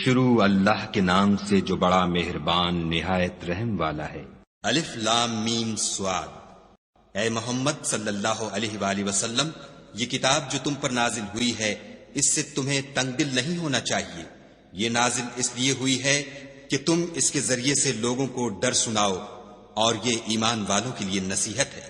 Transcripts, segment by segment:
شروع اللہ کے نام سے جو بڑا مہربان نہایت رحم والا ہے۔ الف لام میم صاد۔ اے محمد صلی اللہ علیہ وآلہ وسلم، یہ کتاب جو تم پر نازل ہوئی ہے اس سے تمہیں تنگ دل نہیں ہونا چاہیے۔ یہ نازل اس لیے ہوئی ہے کہ تم اس کے ذریعے سے لوگوں کو ڈر سناؤ، اور یہ ایمان والوں کے لیے نصیحت ہے۔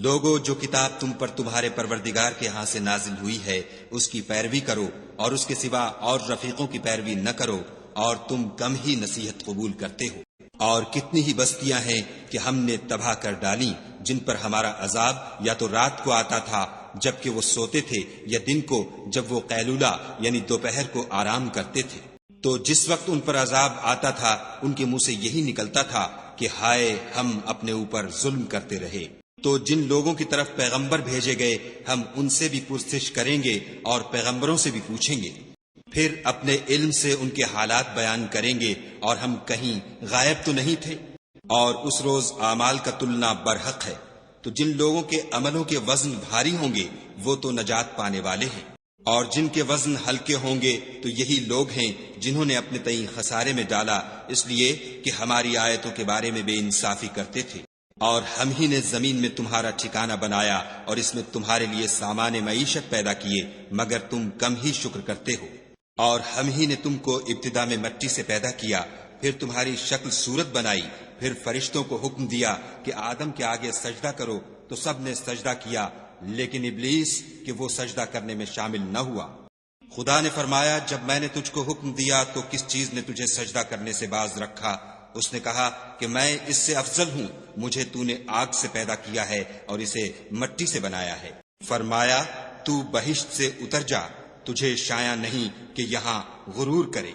لوگو، جو کتاب تم پر تمہارے پروردگار کے ہاں سے نازل ہوئی ہے اس کی پیروی کرو، اور اس کے سوا اور رفیقوں کی پیروی نہ کرو، اور تم کم ہی نصیحت قبول کرتے ہو۔ اور کتنی ہی بستیاں ہیں کہ ہم نے تباہ کر ڈالی، جن پر ہمارا عذاب یا تو رات کو آتا تھا جبکہ وہ سوتے تھے، یا دن کو جب وہ قیلولہ یعنی دوپہر کو آرام کرتے تھے۔ تو جس وقت ان پر عذاب آتا تھا ان کے منہ سے یہی نکلتا تھا کہ ہائے، ہم اپنے اوپر ظلم کرتے رہے۔ تو جن لوگوں کی طرف پیغمبر بھیجے گئے ہم ان سے بھی پرسش کریں گے اور پیغمبروں سے بھی پوچھیں گے، پھر اپنے علم سے ان کے حالات بیان کریں گے، اور ہم کہیں غائب تو نہیں تھے۔ اور اس روز اعمال کا تلنا برحق ہے، تو جن لوگوں کے عملوں کے وزن بھاری ہوں گے وہ تو نجات پانے والے ہیں، اور جن کے وزن ہلکے ہوں گے تو یہی لوگ ہیں جنہوں نے اپنے تئیں خسارے میں ڈالا، اس لیے کہ ہماری آیتوں کے بارے میں بے انصافی کرتے تھے۔ اور ہم ہی نے زمین میں تمہارا ٹھکانہ بنایا اور اس میں تمہارے لیے سامان معیشت پیدا کیے، مگر تم کم ہی شکر کرتے ہو۔ اور ہم ہی نے تم کو ابتدا میں مٹی سے پیدا کیا، پھر تمہاری شکل صورت بنائی، پھر فرشتوں کو حکم دیا کہ آدم کے آگے سجدہ کرو، تو سب نے سجدہ کیا، لیکن ابلیس کہ وہ سجدہ کرنے میں شامل نہ ہوا۔ خدا نے فرمایا، جب میں نے تجھ کو حکم دیا تو کس چیز نے تجھے سجدہ کرنے سے باز رکھا؟ اس نے کہا کہ میں اس سے افضل ہوں، مجھے تو نے آگ سے پیدا کیا ہے اور اسے مٹی سے بنایا ہے۔ فرمایا، تو بہشت سے اتر جا، تجھے شایع نہیں کہ یہاں غرور کرے،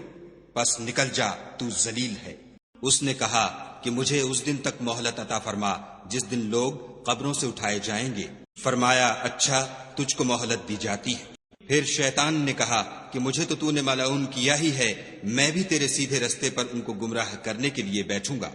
پس نکل جا، تو ذلیل ہے۔ اس نے کہا کہ مجھے اس دن تک مہلت عطا فرما جس دن لوگ قبروں سے اٹھائے جائیں گے۔ فرمایا، اچھا، تجھ کو مہلت دی جاتی ہے۔ پھر شیطان نے کہا کہ مجھے تو نے ملعون کیا ہی ہے، میں بھی تیرے سیدھے رستے پر ان کو گمراہ کرنے کے لیے بیٹھوں گا۔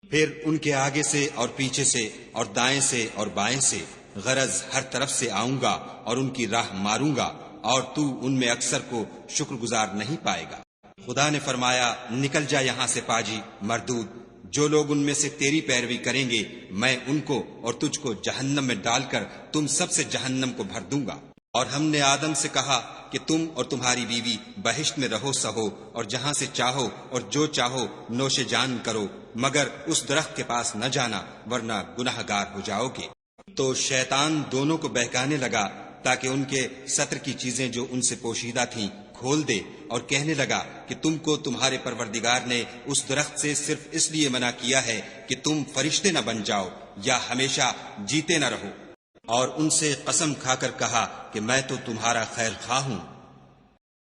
پھر ان کے آگے سے اور پیچھے سے اور دائیں سے اور بائیں سے، غرض ہر طرف سے آؤں گا اور ان کی راہ ماروں گا، اور تو ان میں اکثر کو شکر گزار نہیں پائے گا۔ خدا نے فرمایا، نکل جا یہاں سے پاجی مردود، جو لوگ ان میں سے تیری پیروی کریں گے میں ان کو اور تجھ کو جہنم میں ڈال کر تم سب سے جہنم کو بھر دوں گا۔ اور ہم نے آدم سے کہا کہ تم اور تمہاری بیوی بہشت میں رہو سہو، اور جہاں سے چاہو اور جو چاہو نوش جان کرو، مگر اس درخت کے پاس نہ جانا ورنہ گناہ گار ہو جاؤ گے۔ تو شیطان دونوں کو بہکانے لگا تاکہ ان کے ستر کی چیزیں جو ان سے پوشیدہ تھیں کھول دے، اور کہنے لگا کہ تم کو تمہارے پروردگار نے اس درخت سے صرف اس لیے منع کیا ہے کہ تم فرشتے نہ بن جاؤ یا ہمیشہ جیتے نہ رہو۔ اور ان سے قسم کھا کر کہا کہ میں تو تمہارا خیر خواہ ہوں۔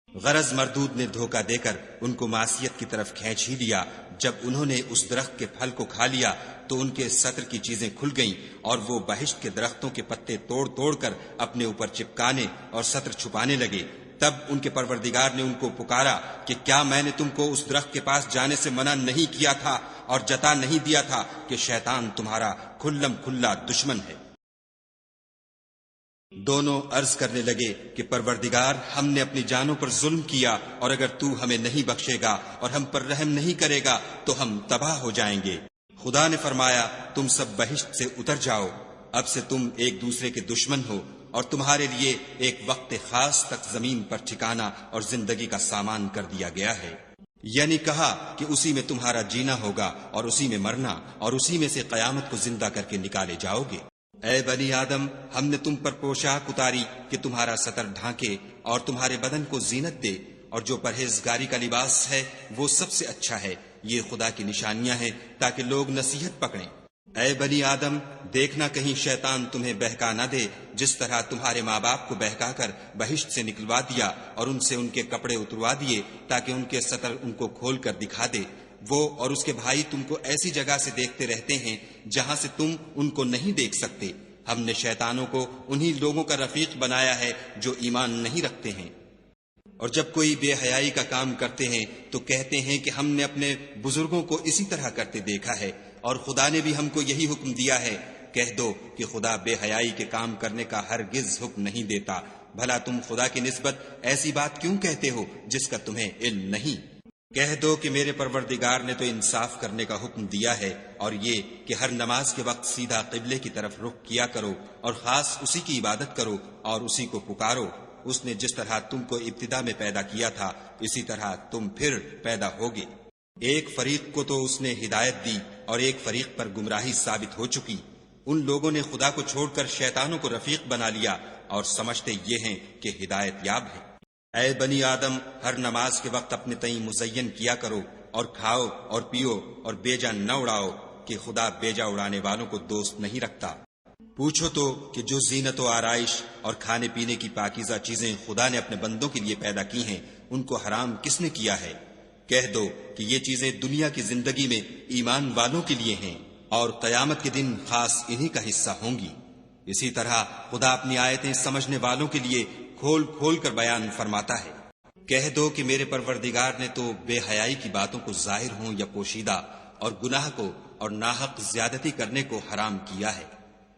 غرض مردود نے دھوکہ دے کر ان کو معصیت کی طرف کھینچ ہی لیا۔ جب انہوں نے اس درخت کے پھل کو کھا لیا تو ان کے ستر کی چیزیں کھل گئیں، اور وہ بہشت کے درختوں کے پتے توڑ توڑ کر اپنے اوپر چپکانے اور ستر چھپانے لگے۔ تب ان کے پروردگار نے ان کو پکارا کہ کیا میں نے تم کو اس درخت کے پاس جانے سے منع نہیں کیا تھا اور جتا نہیں دیا تھا کہ شیطان تمہارا کھلم کھلا دشمن ہے؟ دونوں عرض کرنے لگے کہ پروردگار، ہم نے اپنی جانوں پر ظلم کیا، اور اگر تو ہمیں نہیں بخشے گا اور ہم پر رحم نہیں کرے گا تو ہم تباہ ہو جائیں گے۔ خدا نے فرمایا، تم سب بہشت سے اتر جاؤ، اب سے تم ایک دوسرے کے دشمن ہو، اور تمہارے لیے ایک وقت خاص تک زمین پر ٹھکانہ اور زندگی کا سامان کر دیا گیا ہے۔ یعنی کہا کہ اسی میں تمہارا جینا ہوگا اور اسی میں مرنا، اور اسی میں سے قیامت کو زندہ کر کے نکالے جاؤ گے۔ اے بنی آدم، ہم نے تم پر پوشاک اتاری کہ تمہارا ستر ڈھانکے اور تمہارے بدن کو زینت دے، اور جو پرہیزگاری کا لباس ہے وہ سب سے اچھا ہے۔ یہ خدا کی نشانیاں ہیں تاکہ لوگ نصیحت پکڑیں۔ اے بنی آدم، دیکھنا کہیں شیطان تمہیں بہکا نہ دے، جس طرح تمہارے ماں باپ کو بہکا کر بہشت سے نکلوا دیا اور ان سے ان کے کپڑے اتروا دیے تاکہ ان کے ستر ان کو کھول کر دکھا دے۔ وہ اور اس کے بھائی تم کو ایسی جگہ سے دیکھتے رہتے ہیں جہاں سے تم ان کو نہیں دیکھ سکتے۔ ہم نے شیطانوں کو انہی لوگوں کا رفیق بنایا ہے جو ایمان نہیں رکھتے ہیں، اور جب کوئی بے حیائی کا کام کرتے ہیں تو کہتے ہیں کہ ہم نے اپنے بزرگوں کو اسی طرح کرتے دیکھا ہے، اور خدا نے بھی ہم کو یہی حکم دیا ہے۔ کہہ دو کہ خدا بے حیائی کے کام کرنے کا ہرگز حکم نہیں دیتا، بھلا تم خدا کی نسبت ایسی بات کیوں کہتے ہو جس کا تمہیں علم نہیں؟ کہہ دو کہ میرے پروردگار نے تو انصاف کرنے کا حکم دیا ہے، اور یہ کہ ہر نماز کے وقت سیدھا قبلے کی طرف رخ کیا کرو اور خاص اسی کی عبادت کرو اور اسی کو پکارو۔ اس نے جس طرح تم کو ابتدا میں پیدا کیا تھا اسی طرح تم پھر پیدا ہوگے۔ ایک فریق کو تو اس نے ہدایت دی اور ایک فریق پر گمراہی ثابت ہو چکی۔ ان لوگوں نے خدا کو چھوڑ کر شیطانوں کو رفیق بنا لیا اور سمجھتے یہ ہیں کہ ہدایت یاب ہے۔ اے بنی آدم، ہر نماز کے وقت اپنے تئیں مزین کیا کرو اور کھاؤ اور پیو اور بیجا نہ اڑاؤ کہ خدا بیجا اڑانے والوں کو دوست نہیں رکھتا۔ پوچھو تو کہ جو زینت و آرائش اور کھانے پینے کی پاکیزہ چیزیں خدا نے اپنے بندوں کے لیے پیدا کی ہیں ان کو حرام کس نے کیا ہے؟ کہہ دو کہ یہ چیزیں دنیا کی زندگی میں ایمان والوں کے لیے ہیں اور قیامت کے دن خاص انہی کا حصہ ہوں گی۔ اسی طرح خدا اپنی آیتیں سمجھنے والوں کے لیے کھول کھول کر بیان فرماتا ہے۔ کہہ دو کہ میرے پروردگار نے تو بے حیائی کی باتوں کو ظاہر ہوں یا پوشیدہ اور گناہ کو اور ناحق زیادتی کرنے کو حرام کیا ہے،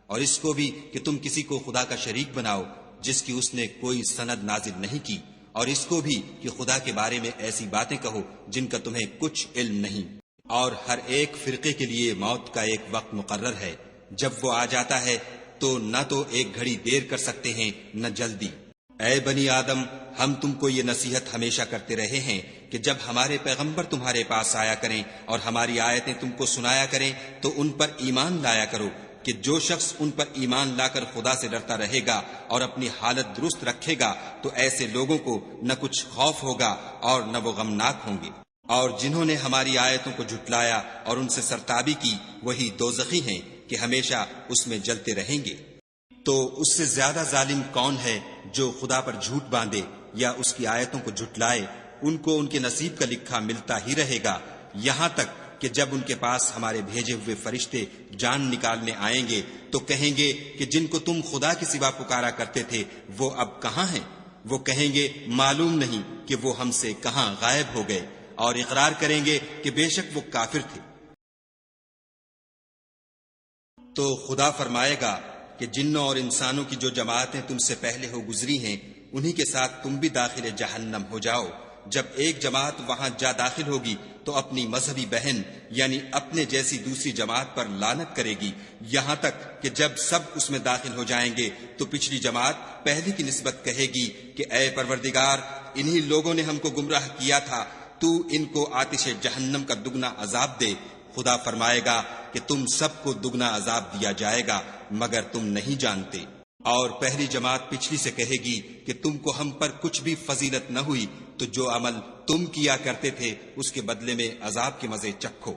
اور اس کو بھی کہ تم کسی کو خدا کا شریک بناؤ جس کی اس نے کوئی سند نازل نہیں کی، اور اس کو بھی کہ خدا کے بارے میں ایسی باتیں کہو جن کا تمہیں کچھ علم نہیں۔ اور ہر ایک فرقے کے لیے موت کا ایک وقت مقرر ہے، جب وہ آ جاتا ہے تو نہ تو ایک گھڑی دیر کر سکتے ہیں نہ جلدی۔ اے بنی آدم، ہم تم کو یہ نصیحت ہمیشہ کرتے رہے ہیں کہ جب ہمارے پیغمبر تمہارے پاس آیا کریں اور ہماری آیتیں تم کو سنایا کریں تو ان پر ایمان لایا کرو، کہ جو شخص ان پر ایمان لا کر خدا سے ڈرتا رہے گا اور اپنی حالت درست رکھے گا تو ایسے لوگوں کو نہ کچھ خوف ہوگا اور نہ وہ غمناک ہوں گے۔ اور جنہوں نے ہماری آیتوں کو جھٹلایا اور ان سے سرتابی کی وہی دوزخی ہیں کہ ہمیشہ اس میں جلتے رہیں گے۔ تو اس سے زیادہ ظالم کون ہے جو خدا پر جھوٹ باندھے یا اس کی آیتوں کو جھٹلائے؟ ان کو ان کے نصیب کا لکھا ملتا ہی رہے گا، یہاں تک کہ جب ان کے پاس ہمارے بھیجے ہوئے فرشتے جان نکالنے آئیں گے تو کہیں گے کہ جن کو تم خدا کے سوا پکارا کرتے تھے وہ اب کہاں ہیں؟ وہ کہیں گے معلوم نہیں کہ وہ ہم سے کہاں غائب ہو گئے، اور اقرار کریں گے کہ بے شک وہ کافر تھے۔ تو خدا فرمائے گا کہ جنوں اور انسانوں کی جو جماعتیں تم سے پہلے ہو گزری ہیں انہی کے ساتھ تم بھی داخل جہنم ہو جاؤ۔ جب ایک جماعت وہاں جا داخل ہوگی تو اپنی مذہبی بہن یعنی اپنے جیسی دوسری جماعت پر لعنت کرے گی، یہاں تک کہ جب سب اس میں داخل ہو جائیں گے تو پچھلی جماعت پہلی کی نسبت کہے گی کہ اے پروردگار، انہی لوگوں نے ہم کو گمراہ کیا تھا، تو ان کو آتش جہنم کا دگنا عذاب دے۔ خدا فرمائے گا کہ تم سب کو دگنا عذاب دیا جائے گا مگر تم نہیں جانتے۔ اور پہلی جماعت پچھلی سے کہے گی کہ تم کو ہم پر کچھ بھی فضیلت نہ ہوئی، تو جو عمل تم کیا کرتے تھے اس کے بدلے میں عذاب کے مزے چکھو۔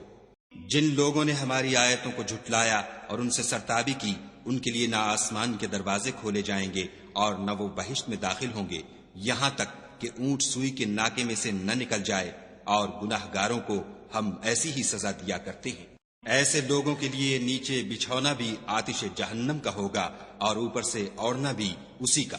جن لوگوں نے ہماری آیتوں کو جھٹلایا اور ان سے سرتابی کی ان کے لیے نہ آسمان کے دروازے کھولے جائیں گے اور نہ وہ بہشت میں داخل ہوں گے، یہاں تک کہ اونٹ سوئی کے ناکے میں سے نہ نکل جائے، اور گناہ گاروں کو ہم ایسی ہی سزا دیا کرتے ہیں۔ ایسے لوگوں کے لیے نیچے بچھونا بھی آتش جہنم کا ہوگا اور اوپر سے اوڑھنا بھی اسی کا،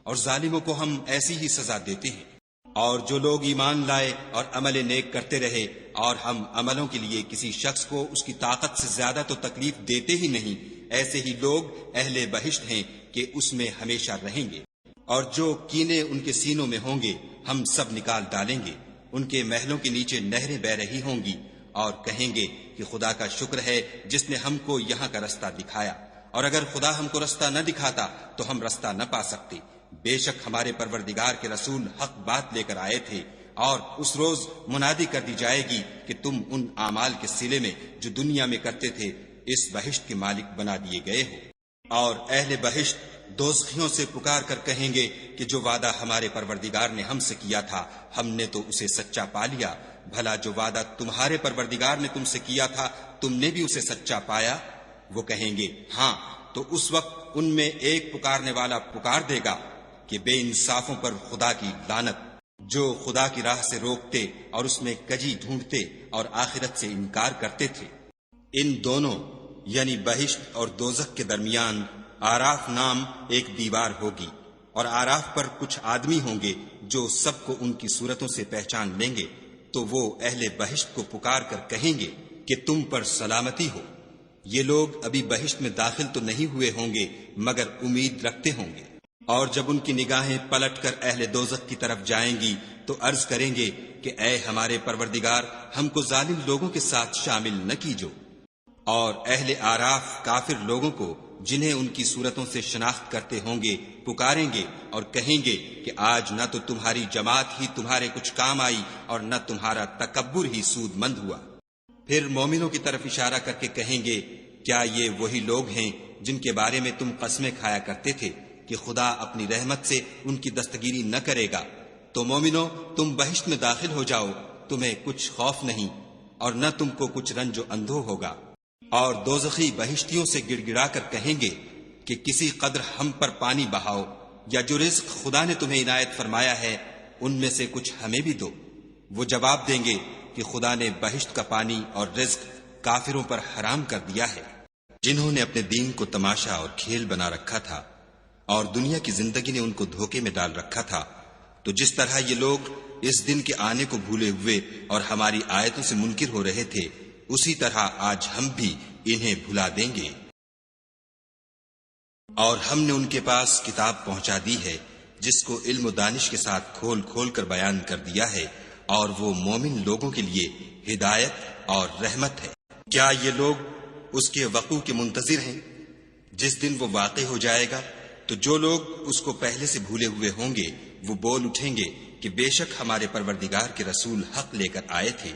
اور ظالموں کو ہم ایسی ہی سزا دیتے ہیں۔ اور جو لوگ ایمان لائے اور عمل نیک کرتے رہے اور ہم عملوں کے لیے کسی شخص کو اس کی طاقت سے زیادہ تو تکلیف دیتے ہی نہیں، ایسے ہی لوگ اہل بہشت ہیں کہ اس میں ہمیشہ رہیں گے۔ اور جو کینے ان کے سینوں میں ہوں گے ہم سب نکال ڈالیں گے، ان کے محلوں کے نیچے نہریں بہ رہی ہوں گی، اور کہیں گے کہ خدا کا شکر ہے جس نے ہم کو یہاں کا رستہ دکھایا، اور اگر خدا ہم کو رستہ نہ دکھاتا تو ہم رستہ نہ پا سکتے۔ بے شک ہمارے پروردگار کے رسول حق بات لے کر آئے تھے، اور اس روز منادی کر دی جائے گی کہ تم ان اعمال کے صلے میں جو دنیا میں کرتے تھے اس بہشت کے مالک بنا دیے گئے ہو۔ اور اہل بہشت دوزخیوں سے پکار کر کہیں گے کہ جو وعدہ ہمارے پروردگار نے ہم سے کیا تھا ہم نے تو اسے سچا پا لیا، بھلا جو وعدہ تمہارے پروردگار نے تم سے کیا تھا تم نے بھی اسے سچا پایا؟ وہ کہیں گے ہاں، تو اس وقت ان میں ایک پکارنے والا پکار دے گا کہ بے انصافوں پر خدا کی لعنت، جو خدا کی راہ سے روکتے اور اس میں کجی ڈھونڈتے اور آخرت سے انکار کرتے تھے۔ ان دونوں یعنی بہشت اور دوزخ کے درمیان آراف نام ایک دیوار ہوگی، اور آراف پر کچھ آدمی ہوں گے جو سب کو ان کی صورتوں سے پہچان لیں گے، تو وہ اہل بہشت کو پکار کر کہیں گے کہ تم پر سلامتی ہو۔ یہ لوگ ابھی بہشت میں داخل تو نہیں ہوئے ہوں گے مگر امید رکھتے ہوں گے، اور جب ان کی نگاہیں پلٹ کر اہل دوزخ کی طرف جائیں گی تو عرض کریں گے کہ اے ہمارے پروردگار ہم کو ظالم لوگوں کے ساتھ شامل نہ کیجو۔ اور اہل آراف کافر لوگوں کو جنہیں ان کی صورتوں سے شناخت کرتے ہوں گے پکاریں گے اور کہیں گے کہ آج نہ تو تمہاری جماعت ہی تمہارے کچھ کام آئی اور نہ تمہارا تکبر ہی سود مند ہوا۔ پھر مومنوں کی طرف اشارہ کر کے کہیں گے کیا یہ وہی لوگ ہیں جن کے بارے میں تم قسمیں کھایا کرتے تھے کہ خدا اپنی رحمت سے ان کی دستگیری نہ کرے گا؟ تو مومنوں تم بہشت میں داخل ہو جاؤ، تمہیں کچھ خوف نہیں اور نہ تم کو کچھ رنج و اندھو ہوگا۔ اور دوزخی بہشتیوں سے گڑ گڑا کر کہیں گے کہ کسی قدر ہم پر پانی بہاؤ، یا جو رزق خدا نے تمہیں عنایت فرمایا ہے ان میں سے کچھ ہمیں بھی دو۔ وہ جواب دیں گے کہ خدا نے بہشت کا پانی اور رزق کافروں پر حرام کر دیا ہے، جنہوں نے اپنے دین کو تماشا اور کھیل بنا رکھا تھا اور دنیا کی زندگی نے ان کو دھوکے میں ڈال رکھا تھا۔ تو جس طرح یہ لوگ اس دن کے آنے کو بھولے ہوئے اور ہماری آیتوں سے منکر ہو رہے تھے، اسی طرح آج ہم بھی انہیں بھلا دیں گے۔ اور ہم نے ان کے پاس کتاب پہنچا دی ہے جس کو علم و دانش کے ساتھ کھول کھول کر بیان کر دیا ہے، اور وہ مومن لوگوں کے لیے ہدایت اور رحمت ہے۔ کیا یہ لوگ اس کے وقوع کے منتظر ہیں؟ جس دن وہ واقع ہو جائے گا تو جو لوگ اس کو پہلے سے بھولے ہوئے ہوں گے وہ بول اٹھیں گے کہ بے شک ہمارے پروردگار کے رسول حق لے کر آئے تھے۔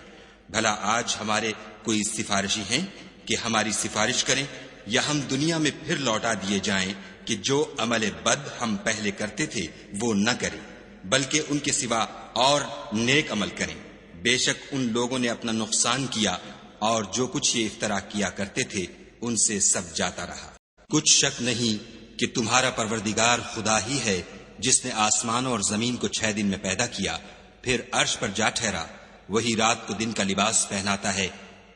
بھلا آج ہمارے کوئی سفارشی ہیں کہ ہماری سفارش کریں، یا ہم دنیا میں پھر لوٹا دیے جائیں کہ جو عمل بد ہم پہلے کرتے تھے وہ نہ کریں، بلکہ ان کے سوا اور نیک عمل کریں۔ بے شک ان لوگوں نے اپنا نقصان کیا اور جو کچھ یہ افترا کیا کرتے تھے ان سے سب جاتا رہا۔ کچھ شک نہیں کہ تمہارا پروردگار خدا ہی ہے جس نے آسمانوں اور زمین کو 6 دن میں پیدا کیا، پھر عرش پر جا ٹھہرا۔ وہی رات کو دن کا لباس پہناتا ہے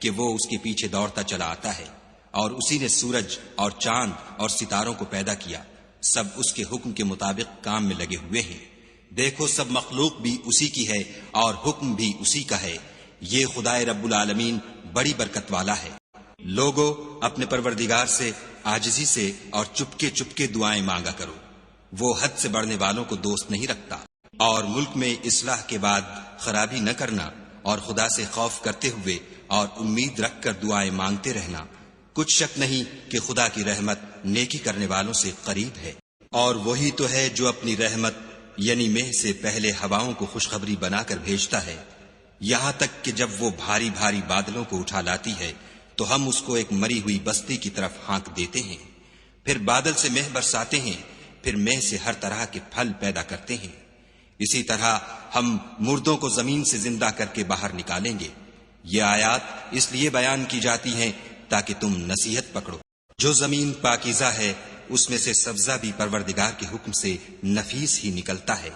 کہ وہ اس کے پیچھے دوڑتا چلا آتا ہے، اور اسی نے سورج اور چاند اور ستاروں کو پیدا کیا، سب اس کے حکم کے مطابق کام میں لگے ہوئے ہیں۔ دیکھو سب مخلوق بھی اسی کی ہے اور حکم بھی اسی کا ہے۔ یہ خدائے رب العالمین بڑی برکت والا ہے۔ لوگو اپنے پروردگار سے عاجزی سے اور چپکے چپکے دعائیں مانگا کرو، وہ حد سے بڑھنے والوں کو دوست نہیں رکھتا۔ اور ملک میں اصلاح کے بعد خرابی نہ کرنا، اور خدا سے خوف کرتے ہوئے اور امید رکھ کر دعائیں مانگتے رہنا۔ کچھ شک نہیں کہ خدا کی رحمت نیکی کرنے والوں سے قریب ہے۔ اور وہی تو ہے جو اپنی رحمت یعنی مہ سے پہلے ہواؤں کو خوشخبری بنا کر بھیجتا ہے، یہاں تک کہ جب وہ بھاری بھاری بادلوں کو اٹھا لاتی ہے تو ہم اس کو ایک مری ہوئی بستی کی طرف ہانک دیتے ہیں، پھر بادل سے مہ برساتے ہیں، پھر مہ سے ہر طرح کے پھل پیدا کرتے ہیں۔ اسی طرح ہم مردوں کو زمین سے زندہ کر کے باہر نکالیں گے۔ یہ آیات اس لیے بیان کی جاتی ہیں تاکہ تم نصیحت پکڑو۔ جو زمین پاکیزہ ہے اس میں سے سبزہ بھی پروردگار کے حکم سے نفیس ہی نکلتا ہے،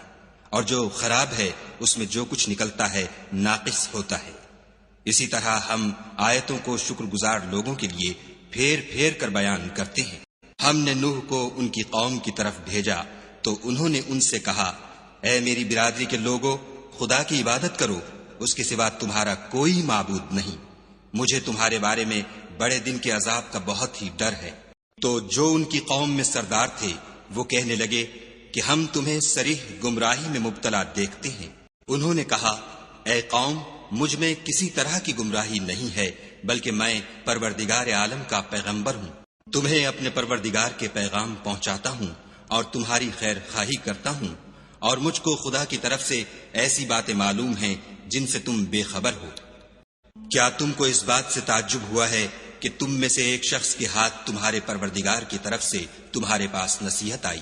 اور جو خراب ہے اس میں جو کچھ نکلتا ہے ناقص ہوتا ہے۔ اسی طرح ہم آیتوں کو شکر گزار لوگوں کے لیے پھیر پھیر کر بیان کرتے ہیں۔ ہم نے نوح کو ان کی قوم کی طرف بھیجا تو انہوں نے ان سے کہا، اے میری برادری کے لوگوں، خدا کی عبادت کرو، اس کے سوا تمہارا کوئی معبود نہیں۔ مجھے تمہارے بارے میں بڑے دن کے عذاب کا بہت ہی ڈر ہے۔ تو جو ان کی قوم میں سردار تھے وہ کہنے لگے کہ ہم تمہیں صریح گمراہی میں مبتلا دیکھتے ہیں۔ انہوں نے کہا، اے قوم، مجھ میں کسی طرح کی گمراہی نہیں ہے، بلکہ میں پروردگار عالم کا پیغمبر ہوں۔ تمہیں اپنے پروردگار کے پیغام پہنچاتا ہوں اور تمہاری خیر خواہی کرتا ہوں، اور مجھ کو خدا کی طرف سے ایسی باتیں معلوم ہیں جن سے تم بے خبر ہو۔ کیا تم کو اس بات سے تعجب ہوا ہے کہ تم میں سے ایک شخص کے ہاتھ تمہارے پروردگار کی طرف سے تمہارے پاس نصیحت آئی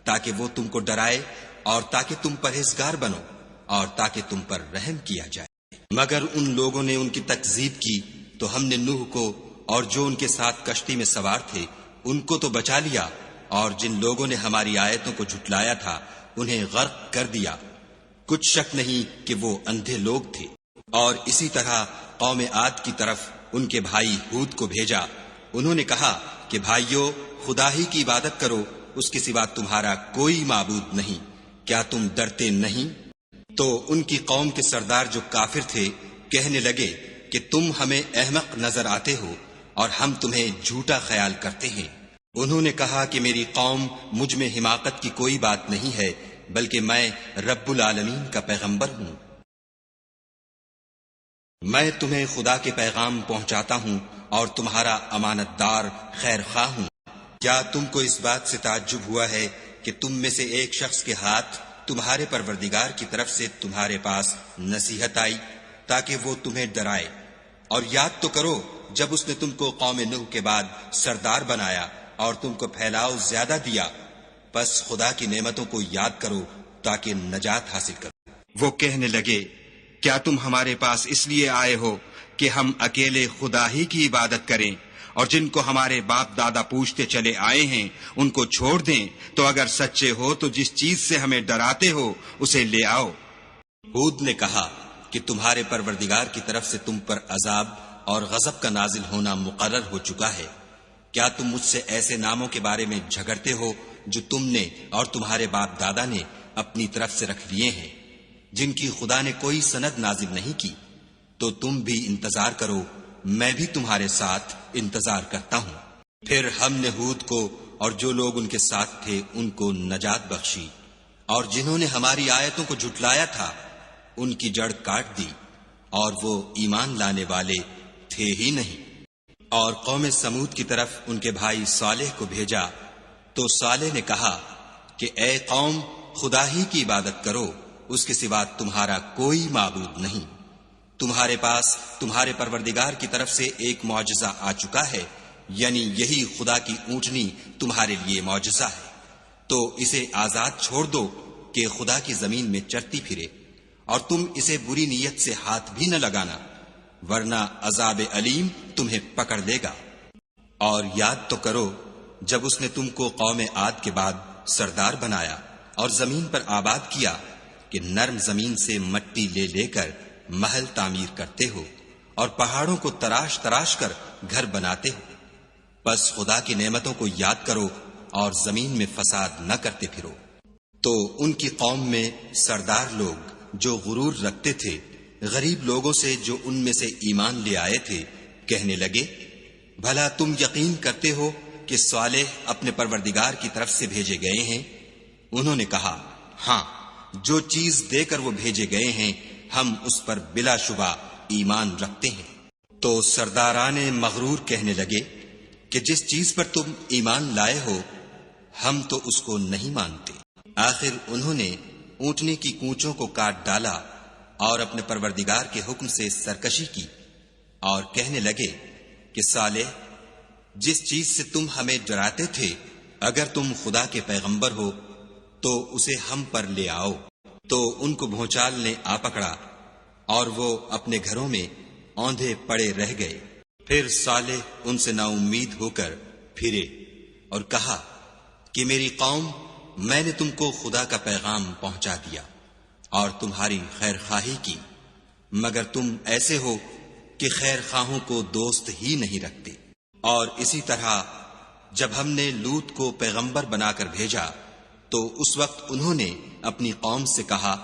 تاکہ وہ تم کو ڈرائے اور تاکہ تم پرہیزگار بنو اور تاکہ تم پر رحم کیا جائے؟ مگر ان لوگوں نے ان کی تکذیب کی تو ہم نے نوح کو اور جو ان کے ساتھ کشتی میں سوار تھے ان کو تو بچا لیا، اور جن لوگوں نے ہماری آیتوں کو جھٹلایا تھا انہیں غرق کر دیا۔ کچھ شک نہیں کہ وہ اندھے لوگ تھے۔ اور اسی طرح قوم عاد کی طرف ان کے بھائی ہود کو بھیجا۔ انہوں نے کہا کہ بھائیو، خدا ہی کی عبادت کرو، اس کے سوا تمہارا کوئی معبود نہیں، کیا تم ڈرتے نہیں؟ تو ان کی قوم کے سردار جو کافر تھے کہنے لگے کہ تم ہمیں احمق نظر آتے ہو اور ہم تمہیں جھوٹا خیال کرتے ہیں۔ انہوں نے کہا کہ میری قوم مجھ میں حماقت کی کوئی بات نہیں ہے، بلکہ میں رب العالمین کا پیغمبر ہوں۔ میں تمہیں خدا کے پیغام پہنچاتا ہوں اور تمہارا امانت دار خیر خواہ ہوں۔ کیا تم کو اس بات سے تعجب ہوا ہے کہ تم میں سے ایک شخص کے ہاتھ تمہارے پروردگار کی طرف سے تمہارے پاس نصیحت آئی تاکہ وہ تمہیں ڈرائے؟ اور یاد تو کرو جب اس نے تم کو قوم نوح کے بعد سردار بنایا اور تم کو پھیلاؤ زیادہ دیا، پس خدا کی نعمتوں کو یاد کرو تاکہ نجات حاصل کرو۔ وہ کہنے لگے، کیا تم ہمارے پاس اس لیے آئے ہو کہ ہم اکیلے خدا ہی کی عبادت کریں، اور جن کو ہمارے باپ دادا پوچھتے چلے آئے ہیں ان کو چھوڑ دیں؟ تو اگر سچے ہو تو جس چیز سے ہمیں ڈراتے ہو اسے لے آؤ۔ ہود نے کہا کہ تمہارے پروردگار کی طرف سے تم پر عذاب اور غضب کا نازل ہونا مقرر ہو چکا ہے۔ کیا تم مجھ سے ایسے ناموں کے بارے میں جھگڑتے ہو جو تم نے اور تمہارے باپ دادا نے اپنی طرف سے رکھ لیے ہیں، جن کی خدا نے کوئی سند نازل نہیں کی؟ تو تم بھی انتظار کرو، میں بھی تمہارے ساتھ انتظار کرتا ہوں۔ پھر ہم نے ہود کو اور جو لوگ ان کے ساتھ تھے ان کو نجات بخشی، اور جنہوں نے ہماری آیتوں کو جھٹلایا تھا ان کی جڑ کاٹ دی، اور وہ ایمان لانے والے تھے ہی نہیں۔ اور قوم سمود کی طرف ان کے بھائی صالح کو بھیجا تو صالح نے کہا کہ اے قوم، خدا ہی کی عبادت کرو، اس کے سوا تمہارا کوئی معبود نہیں۔ تمہارے پاس تمہارے پروردگار کی طرف سے ایک معجزہ آ چکا ہے، یعنی یہی خدا کی اونٹنی تمہارے لیے معجزہ ہے، تو اسے آزاد چھوڑ دو کہ خدا کی زمین میں چرتی پھرے، اور تم اسے بری نیت سے ہاتھ بھی نہ لگانا، ورنہ عذاب علیم تمہیں پکڑ لے گا۔ اور یاد تو کرو جب اس نے تم کو قوم عاد کے بعد سردار بنایا اور زمین پر آباد کیا کہ نرم زمین سے مٹی لے لے کر محل تعمیر کرتے ہو اور پہاڑوں کو تراش تراش کر گھر بناتے ہو۔ بس خدا کی نعمتوں کو یاد کرو اور زمین میں فساد نہ کرتے پھرو۔ تو ان کی قوم میں سردار لوگ جو غرور رکھتے تھے غریب لوگوں سے جو ان میں سے ایمان لے آئے تھے کہنے لگے، بھلا تم یقین کرتے ہو کہ صالح اپنے پروردگار کی طرف سے بھیجے گئے ہیں؟ انہوں نے کہا، ہاں، جو چیز دے کر وہ بھیجے گئے ہیں ہم اس پر بلا شبہ ایمان رکھتے ہیں۔ تو سرداران مغرور کہنے لگے کہ جس چیز پر تم ایمان لائے ہو ہم تو اس کو نہیں مانتے۔ آخر انہوں نے اونٹنے کی کونچوں کو کاٹ ڈالا اور اپنے پروردگار کے حکم سے سرکشی کی، اور کہنے لگے کہ صالح، جس چیز سے تم ہمیں ڈراتے تھے اگر تم خدا کے پیغمبر ہو تو اسے ہم پر لے آؤ۔ تو ان کو بھونچال نے آ پکڑا اور وہ اپنے گھروں میں اوندھے پڑے رہ گئے۔ پھر صالح ان سے نا امید ہو کر پھرے اور کہا کہ میری قوم، میں نے تم کو خدا کا پیغام پہنچا دیا اور تمہاری خیر خواہی کی، مگر تم ایسے ہو کہ خیر خواہوں کو دوست ہی نہیں رکھتے۔ اور اسی طرح جب ہم نے لوط کو پیغمبر بنا کر بھیجا تو اس وقت انہوں نے اپنی قوم سے کہا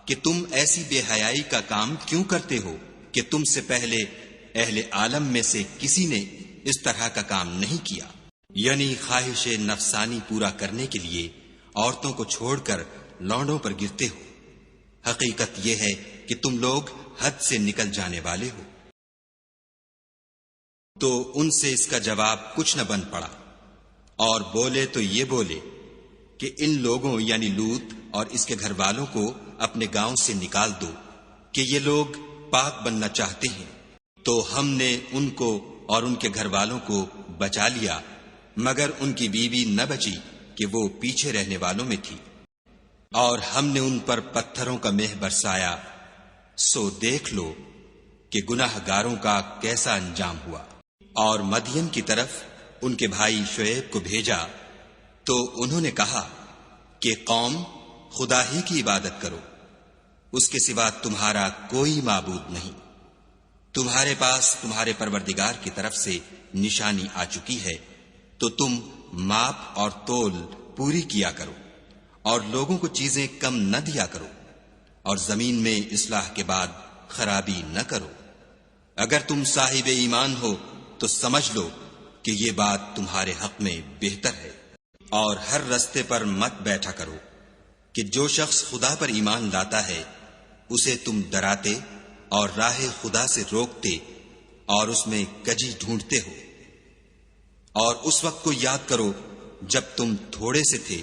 کہ تم ایسی بے حیائی کا کام کیوں کرتے ہو کہ تم سے پہلے اہل عالم میں سے کسی نے اس طرح کا کام نہیں کیا، یعنی خواہش نفسانی پورا کرنے کے لیے عورتوں کو چھوڑ کر لونڈوں پر گرتے ہو۔ حقیقت یہ ہے کہ تم لوگ حد سے نکل جانے والے ہو۔ تو ان سے اس کا جواب کچھ نہ بن پڑا، اور بولے تو یہ بولے کہ ان لوگوں یعنی لوط اور اس کے گھر والوں کو اپنے گاؤں سے نکال دو کہ یہ لوگ پاک بننا چاہتے ہیں۔ تو ہم نے ان کو اور ان کے گھر والوں کو بچا لیا، مگر ان کی بیوی نہ بچی کہ وہ پیچھے رہنے والوں میں تھی، اور ہم نے ان پر پتھروں کا مہ برسایا، سو دیکھ لو کہ گناہ گاروں کا کیسا انجام ہوا۔ اور مدین کی طرف ان کے بھائی شعیب کو بھیجا تو انہوں نے کہا کہ قوم، خدا ہی کی عبادت کرو، اس کے سوا تمہارا کوئی معبود نہیں۔ تمہارے پاس تمہارے پروردگار کی طرف سے نشانی آ چکی ہے، تو تم ماپ اور تول پوری کیا کرو، اور لوگوں کو چیزیں کم نہ دیا کرو، اور زمین میں اصلاح کے بعد خرابی نہ کرو۔ اگر تم صاحب ایمان ہو تو سمجھ لو کہ یہ بات تمہارے حق میں بہتر ہے۔ اور ہر رستے پر مت بیٹھا کرو کہ جو شخص خدا پر ایمان لاتا ہے اسے تم ڈراتے اور راہ خدا سے روکتے اور اس میں کجی ڈھونڈتے ہو۔ اور اس وقت کو یاد کرو جب تم تھوڑے سے تھے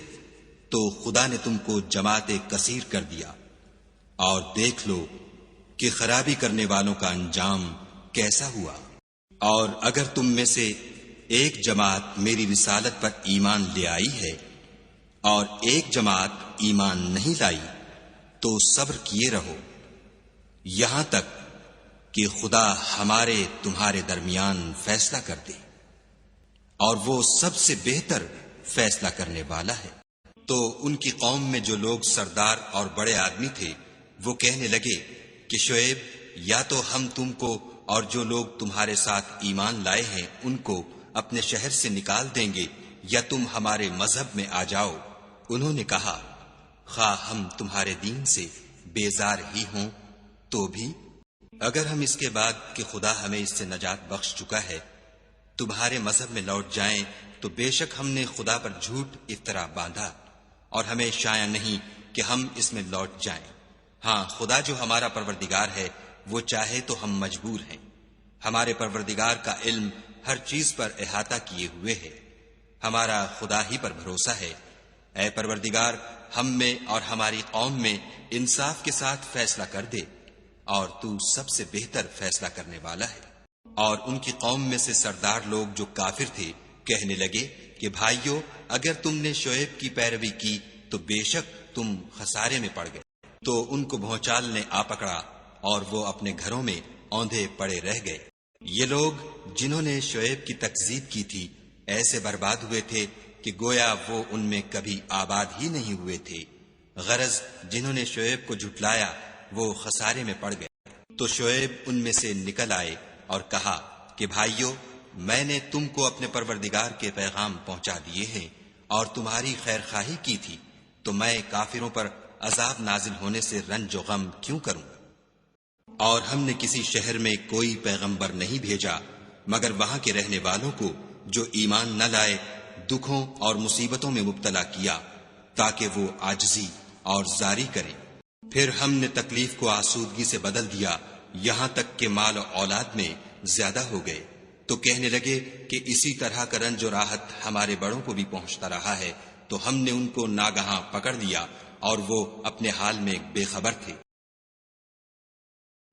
تو خدا نے تم کو جماعت کثیر کر دیا، اور دیکھ لو کہ خرابی کرنے والوں کا انجام کیسا ہوا۔ اور اگر تم میں سے ایک جماعت میری رسالت پر ایمان لے آئی ہے اور ایک جماعت ایمان نہیں لائی تو صبر کیے رہو یہاں تک کہ خدا ہمارے تمہارے درمیان فیصلہ کر دے، اور وہ سب سے بہتر فیصلہ کرنے والا ہے۔ تو ان کی قوم میں جو لوگ سردار اور بڑے آدمی تھے وہ کہنے لگے کہ شعیب، یا تو ہم تم کو اور جو لوگ تمہارے ساتھ ایمان لائے ہیں ان کو اپنے شہر سے نکال دیں گے، یا تم ہمارے مذہب میں آ جاؤ۔ انہوں نے کہا، خواہ ہم تمہارے دین سے بیزار ہی ہوں تو بھی اگر ہم اس کے بعد کہ خدا ہمیں اس سے نجات بخش چکا ہے تمہارے مذہب میں لوٹ جائیں تو بے شک ہم نے خدا پر جھوٹ افطرا باندھا، اور ہمیں شایع نہیں کہ ہم اس میں لوٹ جائیں۔ ہاں، خدا جو ہمارا پروردگار ہے وہ چاہے تو ہم مجبور ہیں۔ ہمارے پروردگار کا علم ہر چیز پر احاطہ کیے ہوئے ہے، ہمارا خدا ہی پر بھروسہ ہے۔ اے پروردگار، ہم میں اور ہماری قوم میں انصاف کے ساتھ فیصلہ کر دے، اور تو سب سے بہتر فیصلہ کرنے والا ہے۔ اور ان کی قوم میں سے سردار لوگ جو کافر تھے کہنے لگے کہ بھائیو، اگر تم نے شعیب کی پیروی کی تو بے شک تم خسارے میں پڑ گئے۔ تو ان کو بھونچال نے آ پکڑا اور وہ اپنے گھروں میں اوندھے پڑے رہ گئے۔ یہ لوگ جنہوں نے شعیب کی تکذیب کی تھی ایسے برباد ہوئے تھے کہ گویا وہ ان میں کبھی آباد ہی نہیں ہوئے تھے۔ غرض جنہوں نے شعیب کو جھٹلایا وہ خسارے میں پڑ گئے۔ تو شعیب ان میں سے نکل آئے اور کہا کہ بھائیو، میں نے تم کو اپنے پروردگار کے پیغام پہنچا دیے ہیں اور تمہاری خیر خواہی کی تھی، تو میں کافروں پر عذاب نازل ہونے سے رنج و غم کیوں کروں؟ اور ہم نے کسی شہر میں کوئی پیغمبر نہیں بھیجا مگر وہاں کے رہنے والوں کو جو ایمان نہ لائے دکھوں اور مصیبتوں میں مبتلا کیا تاکہ وہ عاجزی اور زاری کریں۔ پھر ہم نے تکلیف کو آسودگی سے بدل دیا یہاں تک کہ مال و اولاد میں زیادہ ہو گئے، تو کہنے لگے کہ اسی طرح کا رنج و راحت ہمارے بڑوں کو بھی پہنچتا رہا ہے، تو ہم نے ان کو ناگہاں پکڑ لیا اور وہ اپنے حال میں بے خبر تھے۔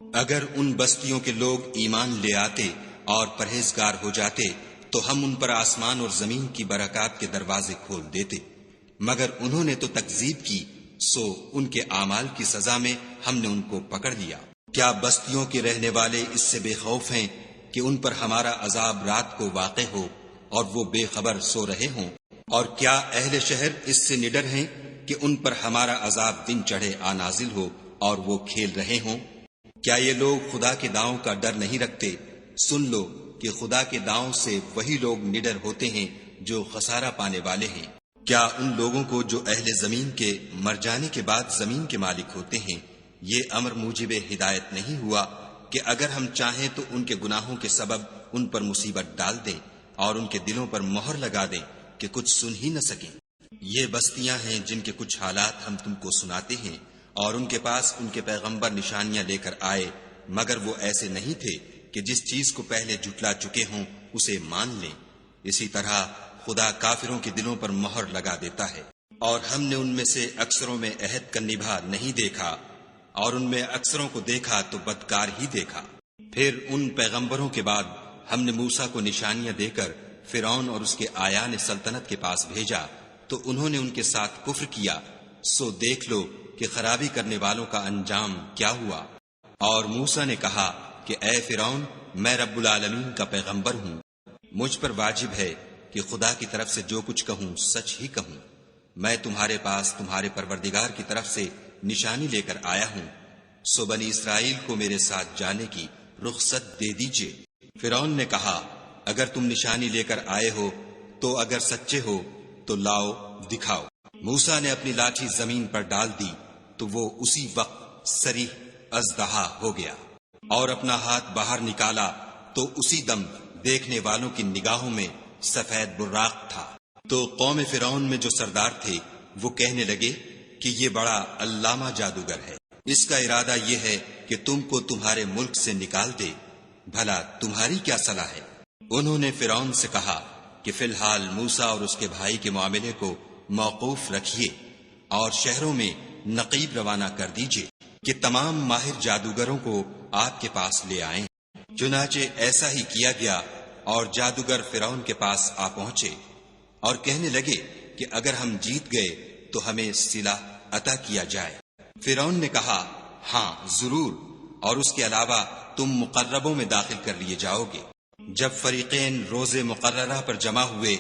اگر ان بستیوں کے لوگ ایمان لے آتے اور پرہیزگار ہو جاتے تو ہم ان پر آسمان اور زمین کی برکات کے دروازے کھول دیتے، مگر انہوں نے تو تکذیب کی، سو ان کے اعمال کی سزا میں ہم نے ان کو پکڑ لیا۔ کیا بستیوں کے رہنے والے اس سے بے خوف ہیں کہ ان پر ہمارا عذاب رات کو واقع ہو اور وہ بے خبر سو رہے ہوں؟ اور کیا اہل شہر اس سے نڈر ہیں کہ ان پر ہمارا عذاب دن چڑھے آ نازل ہو اور وہ کھیل رہے ہوں؟ کیا یہ لوگ خدا کے داؤں کا ڈر نہیں رکھتے؟ سن لو کہ خدا کے داؤں سے وہی لوگ نڈر ہوتے ہیں جو خسارہ پانے والے ہیں۔ کیا ان لوگوں کو جو اہل زمین کے مر جانے کے بعد زمین کے مالک ہوتے ہیں یہ امر موجب ہدایت نہیں ہوا کہ اگر ہم چاہیں تو ان کے گناہوں کے سبب ان پر مصیبت ڈال دیں اور ان کے دلوں پر مہر لگا دیں کہ کچھ سن ہی نہ سکیں؟ یہ بستیاں ہیں جن کے کچھ حالات ہم تم کو سناتے ہیں، اور ان کے پاس ان کے پیغمبر نشانیاں لے کر آئے، مگر وہ ایسے نہیں تھے کہ جس چیز کو پہلے جھٹلا چکے ہوں اسے مان لیں۔ اسی طرح خدا کافروں کے دلوں پر مہر لگا دیتا ہے۔ اور ہم نے ان میں سے اکثروں میں عہد کا نبھا نہیں دیکھا، اور ان میں اکثروں کو دیکھا تو بدکار ہی دیکھا۔ پھر ان پیغمبروں کے بعد ہم نے موسیٰ کو نشانیاں دے کر فرعون اور اس کے آیان سلطنت کے پاس بھیجا، تو انہوں نے ان کے ساتھ کفر کیا، سو دیکھ لو کہ خرابی کرنے والوں کا انجام کیا ہوا۔ اور موسیٰ نے کہا کہ اے فرعون، میں رب العالمین کا پیغمبر ہوں، مجھ پر واجب ہے کہ خدا کی طرف سے جو کچھ کہوں سچ ہی کہوں۔ میں تمہارے پاس تمہارے پروردگار کی طرف سے نشانی لے کر آیا ہوں، سو بنی اسرائیل کو میرے ساتھ جانے کی رخصت دے دیجئے۔ فرعون نے کہا اگر تم نشانی لے کر آئے ہو تو اگر سچے ہو تو لاؤ دکھاؤ۔ موسیٰ نے اپنی لاٹھی زمین پر ڈال دی تو وہ اسی وقت صریح اژدہا ہو گیا، اور اپنا ہاتھ باہر نکالا تو اسی دم دیکھنے والوں کی نگاہوں میں سفید براق تھا۔ تو قوم فرعون میں جو سردار تھے وہ کہنے لگے کہ یہ بڑا علامہ جادوگر ہے، اس کا ارادہ یہ ہے کہ تم کو تمہارے ملک سے نکال دے، بھلا تمہاری کیا صلاح ہے؟ انہوں نے فرعون سے کہا کہ فی الحال موسیٰ اور اس کے بھائی کے معاملے کو موقوف رکھیے اور شہروں میں نقیب روانہ کر دیجیے کہ تمام ماہر جادوگروں کو آپ کے پاس لے آئیں۔ چنانچہ ایسا ہی کیا گیا اور جادوگر فرعون کے پاس آ پہنچے اور کہنے لگے کہ اگر ہم جیت گئے تو ہمیں صلہ عطا کیا جائے۔ فرعون نے کہا ہاں ضرور، اور اس کے علاوہ تم مقربوں میں داخل کر لیے جاؤ گے۔ جب فریقین روز مقررہ پر جمع ہوئے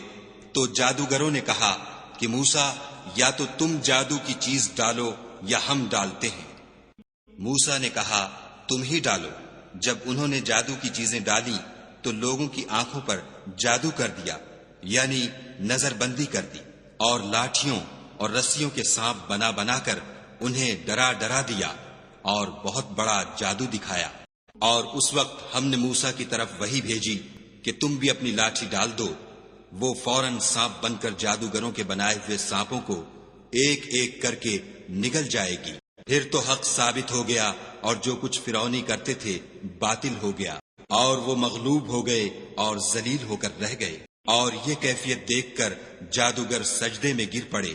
تو جادوگروں نے کہا کہ موسیٰ یا تو تم جادو کی چیز ڈالو یا ہم ڈالتے ہیں۔ موسیٰ نے کہا تم ہی ڈالو۔ جب انہوں نے جادو کی چیزیں ڈالی تو لوگوں کی آنکھوں پر جادو کر دیا، یعنی نظر بندی کر دی، اور لاٹھیوں اور رسیوں کے سانپ بنا بنا کر انہیں ڈرا ڈرا دیا اور بہت بڑا جادو دکھایا۔ اور اس وقت ہم نے موسیٰ کی طرف وحی بھیجی کہ تم بھی اپنی لاٹھی ڈال دو۔ وہ فوراً سانپ بن کر جادوگروں کے بنائے ہوئے سانپوں کو ایک ایک کر کے نگل جائے گی۔ پھر تو حق ثابت ہو گیا اور جو کچھ فرعونی کرتے تھے باطل ہو گیا، اور وہ مغلوب ہو گئے اور ذلیل ہو کر رہ گئے۔ اور یہ کیفیت دیکھ کر جادوگر سجدے میں گر پڑے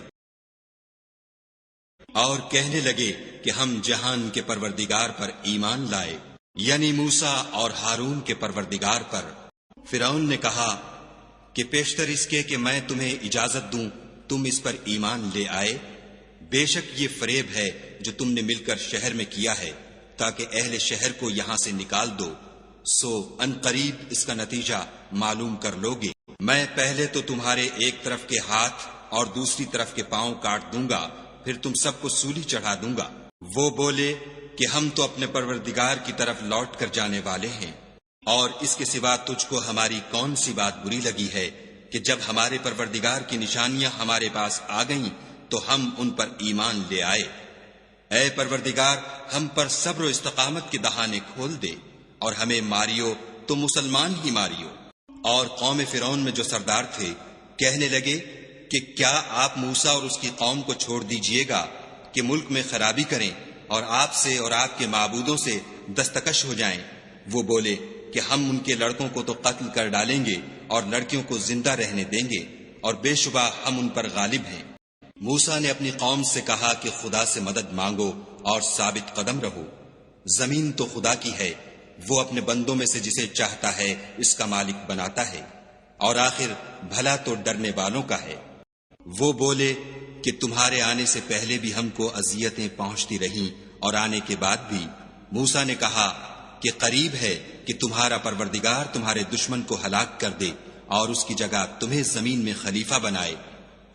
اور کہنے لگے کہ ہم جہان کے پروردگار پر ایمان لائے، یعنی موسیٰ اور ہارون کے پروردگار پر۔ فرعون نے کہا کہ پیشتر اس کے کہ میں تمہیں اجازت دوں تم اس پر ایمان لے آئے، بے شک یہ فریب ہے جو تم نے مل کر شہر میں کیا ہے تاکہ اہل شہر کو یہاں سے نکال دو، سو ان قریب اس کا نتیجہ معلوم کر لوگے۔ میں پہلے تو تمہارے ایک طرف کے ہاتھ اور دوسری طرف کے پاؤں کاٹ دوں گا، پھر تم سب کو سولی چڑھا دوں گا۔ وہ بولے کہ ہم تو اپنے پروردگار کی طرف لوٹ کر جانے والے ہیں، اور اس کے سوا تجھ کو ہماری کون سی بات بری لگی ہے کہ جب ہمارے پروردگار کی نشانیاں ہمارے پاس آ گئیں تو ہم ان پر ایمان لے آئے۔ اے پروردگار، ہم پر صبر و استقامت کے دہانے کھول دے اور ہمیں ماریو تو مسلمان ہی ماریو۔ اور قوم فرعون میں جو سردار تھے کہنے لگے کہ کیا آپ موسیٰ اور اس کی قوم کو چھوڑ دیجئے گا کہ ملک میں خرابی کریں اور آپ سے اور آپ کے معبودوں سے دستکش ہو جائیں؟ وہ بولے کہ ہم ان کے لڑکوں کو تو قتل کر ڈالیں گے اور لڑکیوں کو زندہ رہنے دیں گے، اور بے شبہ ہم ان پر غالب ہیں۔ موسیٰ نے اپنی قوم سے کہا کہ خدا سے مدد مانگو اور ثابت قدم رہو۔ زمین تو خدا کی ہے، وہ اپنے بندوں میں سے جسے چاہتا ہے اس کا مالک بناتا ہے، اور آخر بھلا تو ڈرنے والوں کا ہے۔ وہ بولے کہ تمہارے آنے سے پہلے بھی ہم کو اذیتیں پہنچتی رہیں اور آنے کے بعد بھی۔ موسیٰ نے کہا کہ قریب ہے کہ تمہارا پروردگار تمہارے دشمن کو ہلاک کر دے اور اس کی جگہ تمہیں زمین میں خلیفہ بنائے،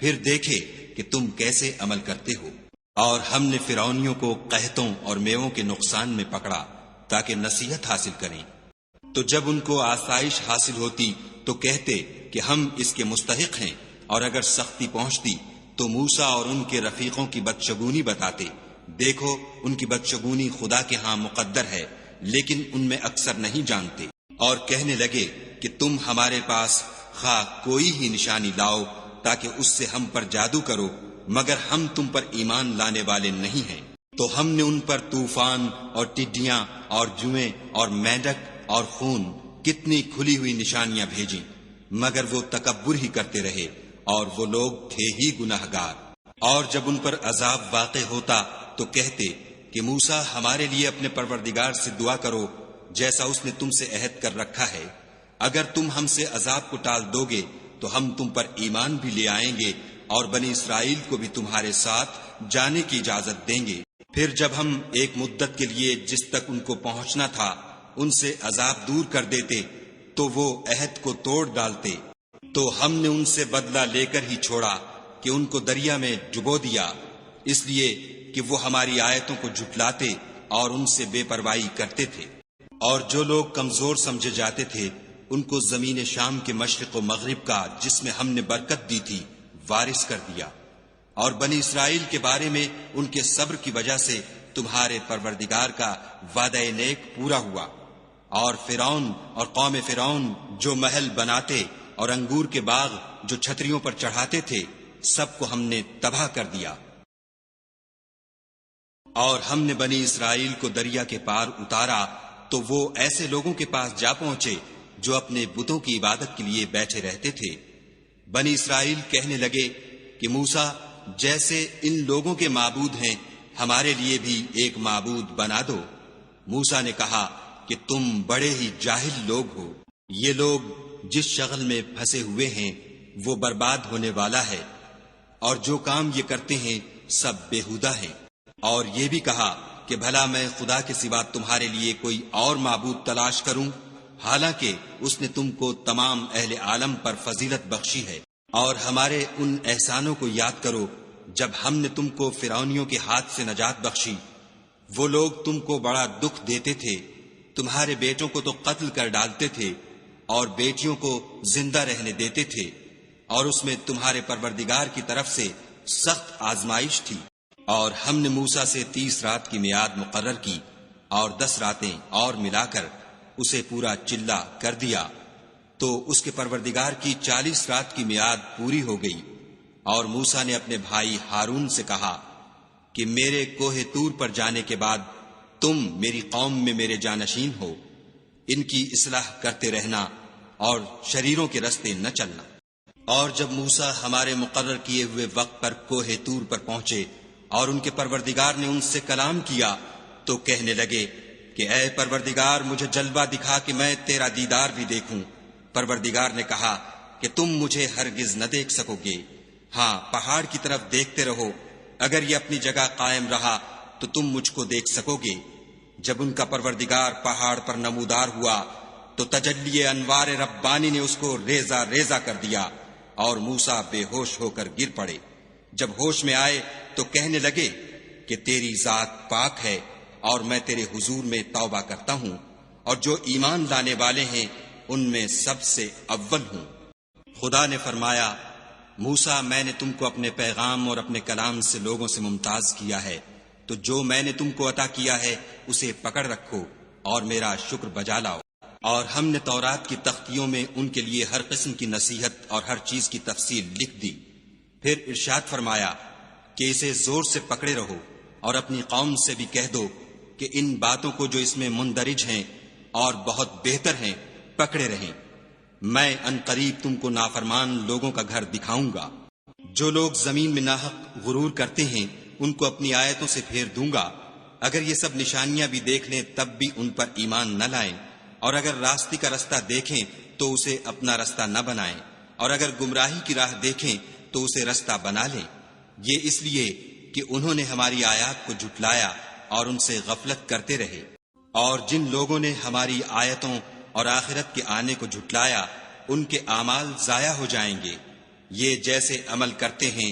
پھر دیکھے کہ تم کیسے عمل کرتے ہو۔ اور ہم نے فرعونیوں کو قحطوں اور میووں کے نقصان میں پکڑا تاکہ نصیحت حاصل کریں، تو جب ان کو آسائش حاصل ہوتی تو کہتے کہ ہم اس کے مستحق ہیں، اور اگر سختی پہنچتی تو موسیٰ اور ان کے رفیقوں کی بدشگونی بتاتے۔ دیکھو ان کی بدشگونی خدا کے ہاں مقدر ہے، لیکن ان میں اکثر نہیں جانتے۔ اور کہنے لگے کہ تم ہمارے پاس خواہ کوئی ہی نشانی لاؤ تاکہ اس سے ہم پر جادو کرو، مگر ہم تم پر ایمان لانے والے نہیں ہیں۔ تو ہم نے ان پر طوفان اور ٹڈیاں اور جوئیں اور مینڈک اور خون کتنی کھلی ہوئی نشانیاں بھیجیں، مگر وہ تکبر ہی کرتے رہے، اور وہ لوگ تھے ہی گناہگار۔ اور جب ان پر عذاب واقع ہوتا تو کہتے کہ موسیٰ ہمارے لیے اپنے پروردگار سے دعا کرو جیسا اس نے تم سے عہد کر رکھا ہے، اگر تم ہم سے عذاب کو ٹال دو گے تو ہم تم پر ایمان بھی لے آئیں گے اور بنی اسرائیل کو بھی تمہارے ساتھ جانے کی اجازت دیں گے۔ پھر جب ہم ایک مدت کے لیے جس تک ان کو پہنچنا تھا ان سے عذاب دور کر دیتے تو وہ عہد کو توڑ ڈالتے، تو ہم نے ان سے بدلہ لے کر ہی چھوڑا کہ ان کو دریا میں ڈبو دیا، اس لیے کہ وہ ہماری آیتوں کو جھٹلاتے اور ان سے بے پرواہی کرتے تھے۔ اور جو لوگ کمزور سمجھے جاتے تھے ان کو زمین شام کے مشرق و مغرب کا جس میں ہم نے برکت دی تھی وارث کر دیا۔ اور بنی اسرائیل کے بارے میں ان کے صبر کی وجہ سے تمہارے پروردگار کا وعدہ نیک پورا ہوا۔ اور فرعون اور قوم فرعون جو محل بناتے اور انگور کے باغ جو چھتریوں پر چڑھاتے تھے، سب کو ہم نے تباہ کر دیا۔ اور ہم نے بنی اسرائیل کو دریا کے پار اتارا تو وہ ایسے لوگوں کے پاس جا پہنچے جو اپنے بتوں کی عبادت کے لیے بیٹھے رہتے تھے۔ بنی اسرائیل کہنے لگے کہ موسیٰ، جیسے ان لوگوں کے معبود ہیں ہمارے لیے بھی ایک معبود بنا دو۔ موسیٰ نے کہا کہ تم بڑے ہی جاہل لوگ ہو، یہ لوگ جس شغل میں پھنسے ہوئے ہیں وہ برباد ہونے والا ہے، اور جو کام یہ کرتے ہیں سب بیہودہ ہیں۔ اور یہ بھی کہا کہ بھلا میں خدا کے سوا تمہارے لیے کوئی اور معبود تلاش کروں، حالانکہ اس نے تم کو تمام اہل عالم پر فضیلت بخشی ہے۔ اور ہمارے ان احسانوں کو یاد کرو جب ہم نے تم کو فرعونیوں کے ہاتھ سے نجات بخشی۔ وہ لوگ تم کو بڑا دکھ دیتے تھے، تمہارے بیٹوں کو تو قتل کر ڈالتے تھے اور بیٹیوں کو زندہ رہنے دیتے تھے، اور اس میں تمہارے پروردگار کی طرف سے سخت آزمائش تھی۔ اور ہم نے موسیٰ سے 30 رات کی میعاد مقرر کی اور 10 راتیں اور ملا کر اسے پورا چلہ کر دیا، تو اس کے پروردگار کی 40 رات کی میعاد پوری ہو گئی۔ اور موسیٰ نے اپنے بھائی ہارون سے کہا کہ میرے کوہ طور پر جانے کے بعد تم میری قوم میں میرے جانشین ہو، ان کی اصلاح کرتے رہنا اور شریروں کے رستے نہ چلنا۔ اور جب موسیٰ ہمارے مقرر کیے ہوئے وقت پر کوہ طور پر پہنچے اور ان کے پروردگار نے ان سے کلام کیا تو کہنے لگے کہ اے پروردگار، مجھے جلوہ دکھا کہ میں تیرا دیدار بھی دیکھوں۔ پروردگار نے کہا کہ تم مجھے ہرگز نہ دیکھ سکو گے، ہاں پہاڑ کی طرف دیکھتے رہو، اگر یہ اپنی جگہ قائم رہا تو تم مجھ کو دیکھ سکو گے۔ جب ان کا پروردگار پہاڑ پر نمودار ہوا تو تجلی انوار ربانی نے اس کو ریزہ ریزہ کر دیا اور موسیٰ بے ہوش ہو کر گر پڑے۔ جب ہوش میں آئے تو کہنے لگے کہ تیری ذات پاک ہے اور میں تیرے حضور میں توبہ کرتا ہوں، اور جو ایمان لانے والے ہیں ان میں سب سے اول ہوں۔ خدا نے فرمایا، موسیٰ، میں نے تم کو اپنے پیغام اور اپنے کلام سے لوگوں سے ممتاز کیا ہے، تو جو میں نے تم کو عطا کیا ہے اسے پکڑ رکھو اور میرا شکر بجا لاؤ۔ اور ہم نے تورات کی تختیوں میں ان کے لیے ہر قسم کی نصیحت اور ہر چیز کی تفصیل لکھ دی۔ پھر ارشاد فرمایا کہ اسے زور سے پکڑے رہو اور اپنی قوم سے بھی کہہ دو کہ ان باتوں کو جو اس میں مندرج ہیں اور بہت بہتر ہیں پکڑے رہیں۔ میں ان قریب تم کو نافرمان لوگوں کا گھر دکھاؤں گا۔ جو لوگ زمین میں ناحق غرور کرتے ہیں ان کو اپنی آیتوں سے پھیر دوں گا، اگر یہ سب نشانیاں بھی دیکھ لیں تب بھی ان پر ایمان نہ لائیں، اور اگر راستے کا رستہ دیکھیں تو اسے اپنا رستہ نہ بنائیں، اور اگر گمراہی کی راہ دیکھیں تو اسے رستہ بنا لیں۔ یہ اس لیے کہ انہوں نے ہماری آیات کو جھٹلایا اور ان سے غفلت کرتے رہے۔ اور جن لوگوں نے ہماری آیتوں اور آخرت کے آنے کو جھٹلایا ان کے اعمال ضائع ہو جائیں گے، یہ جیسے عمل کرتے ہیں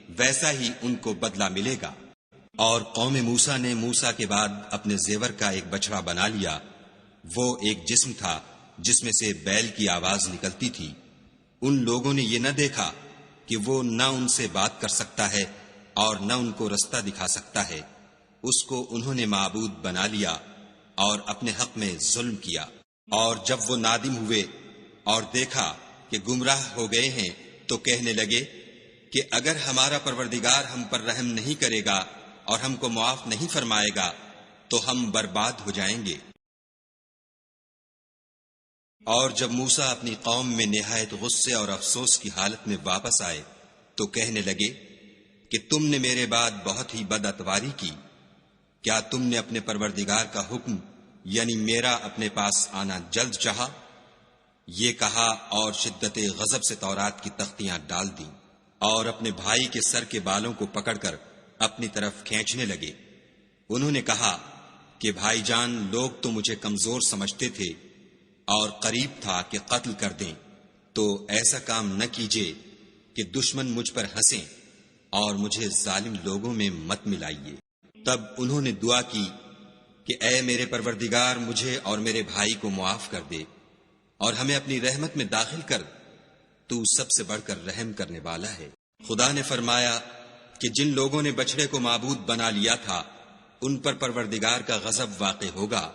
ویسا ہی ان کو بدلہ ملے گا۔ اور قوم موسیٰ نے موسیٰ کے بعد اپنے زیور کا ایک بچڑا بنا لیا، وہ ایک جسم تھا جس میں سے بیل کی آواز نکلتی تھی۔ ان لوگوں نے یہ نہ دیکھا کہ وہ نہ ان سے بات کر سکتا ہے اور نہ ان کو رستہ دکھا سکتا ہے، اس کو انہوں نے معبود بنا لیا اور اپنے حق میں ظلم کیا۔ اور جب وہ نادم ہوئے اور دیکھا کہ گمراہ ہو گئے ہیں تو کہنے لگے کہ اگر ہمارا پروردگار ہم پر رحم نہیں کرے گا اور ہم کو معاف نہیں فرمائے گا تو ہم برباد ہو جائیں گے۔ اور جب موسیٰ اپنی قوم میں نہایت غصے اور افسوس کی حالت میں واپس آئے تو کہنے لگے کہ تم نے میرے بعد بہت ہی بد اتواری کی۔ کیا تم نے اپنے پروردگار کا حکم یعنی میرا اپنے پاس آنا جلد چاہا؟ یہ کہا اور شدت غضب سے تورات کی تختیاں ڈال دیں اور اپنے بھائی کے سر کے بالوں کو پکڑ کر اپنی طرف کھینچنے لگے۔ انہوں نے کہا کہ بھائی جان، لوگ تو مجھے کمزور سمجھتے تھے اور قریب تھا کہ قتل کر دیں، تو ایسا کام نہ کیجیے کہ دشمن مجھ پر ہنسیں اور مجھے ظالم لوگوں میں مت ملائیے۔ تب انہوں نے دعا کی کہ اے میرے پروردگار، مجھے اور میرے بھائی کو معاف کر دے اور ہمیں اپنی رحمت میں داخل کر، تو سب سے بڑھ کر رحم کرنے والا ہے۔ خدا نے فرمایا کہ جن لوگوں نے بچڑے کو معبود بنا لیا تھا ان پر پروردگار کا غضب واقع ہوگا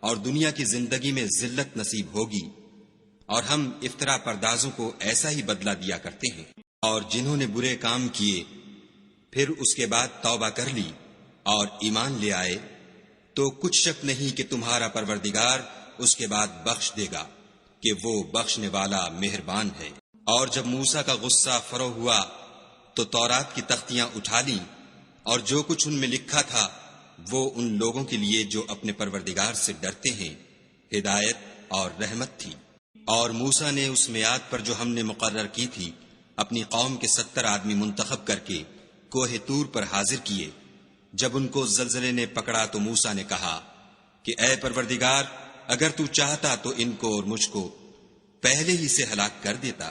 اور دنیا کی زندگی میں ذلت نصیب ہوگی، اور ہم افطرا پردازوں کو ایسا ہی بدلہ دیا کرتے ہیں۔ اور جنہوں نے برے کام کیے پھر اس کے بعد توبہ کر لی اور ایمان لے آئے تو کچھ شک نہیں کہ تمہارا پروردگار اس کے بعد بخش دے گا کہ وہ بخشنے والا مہربان ہے۔ اور جب موسیٰ کا غصہ فرو ہوا تو تورات کی تختیاں اٹھا لیں، اور جو کچھ ان میں لکھا تھا وہ ان لوگوں کے لیے جو اپنے پروردگار سے ڈرتے ہیں ہدایت اور رحمت تھی۔ اور موسیٰ نے اس میعاد پر جو ہم نے مقرر کی تھی اپنی قوم کے 70 آدمی منتخب کر کے کوہ طور پر حاضر کیے۔ جب ان کو زلزلے نے پکڑا تو موسیٰ نے کہا کہ اے پروردگار، اگر تو چاہتا تو ان کو اور مجھ کو پہلے ہی سے ہلاک کر دیتا۔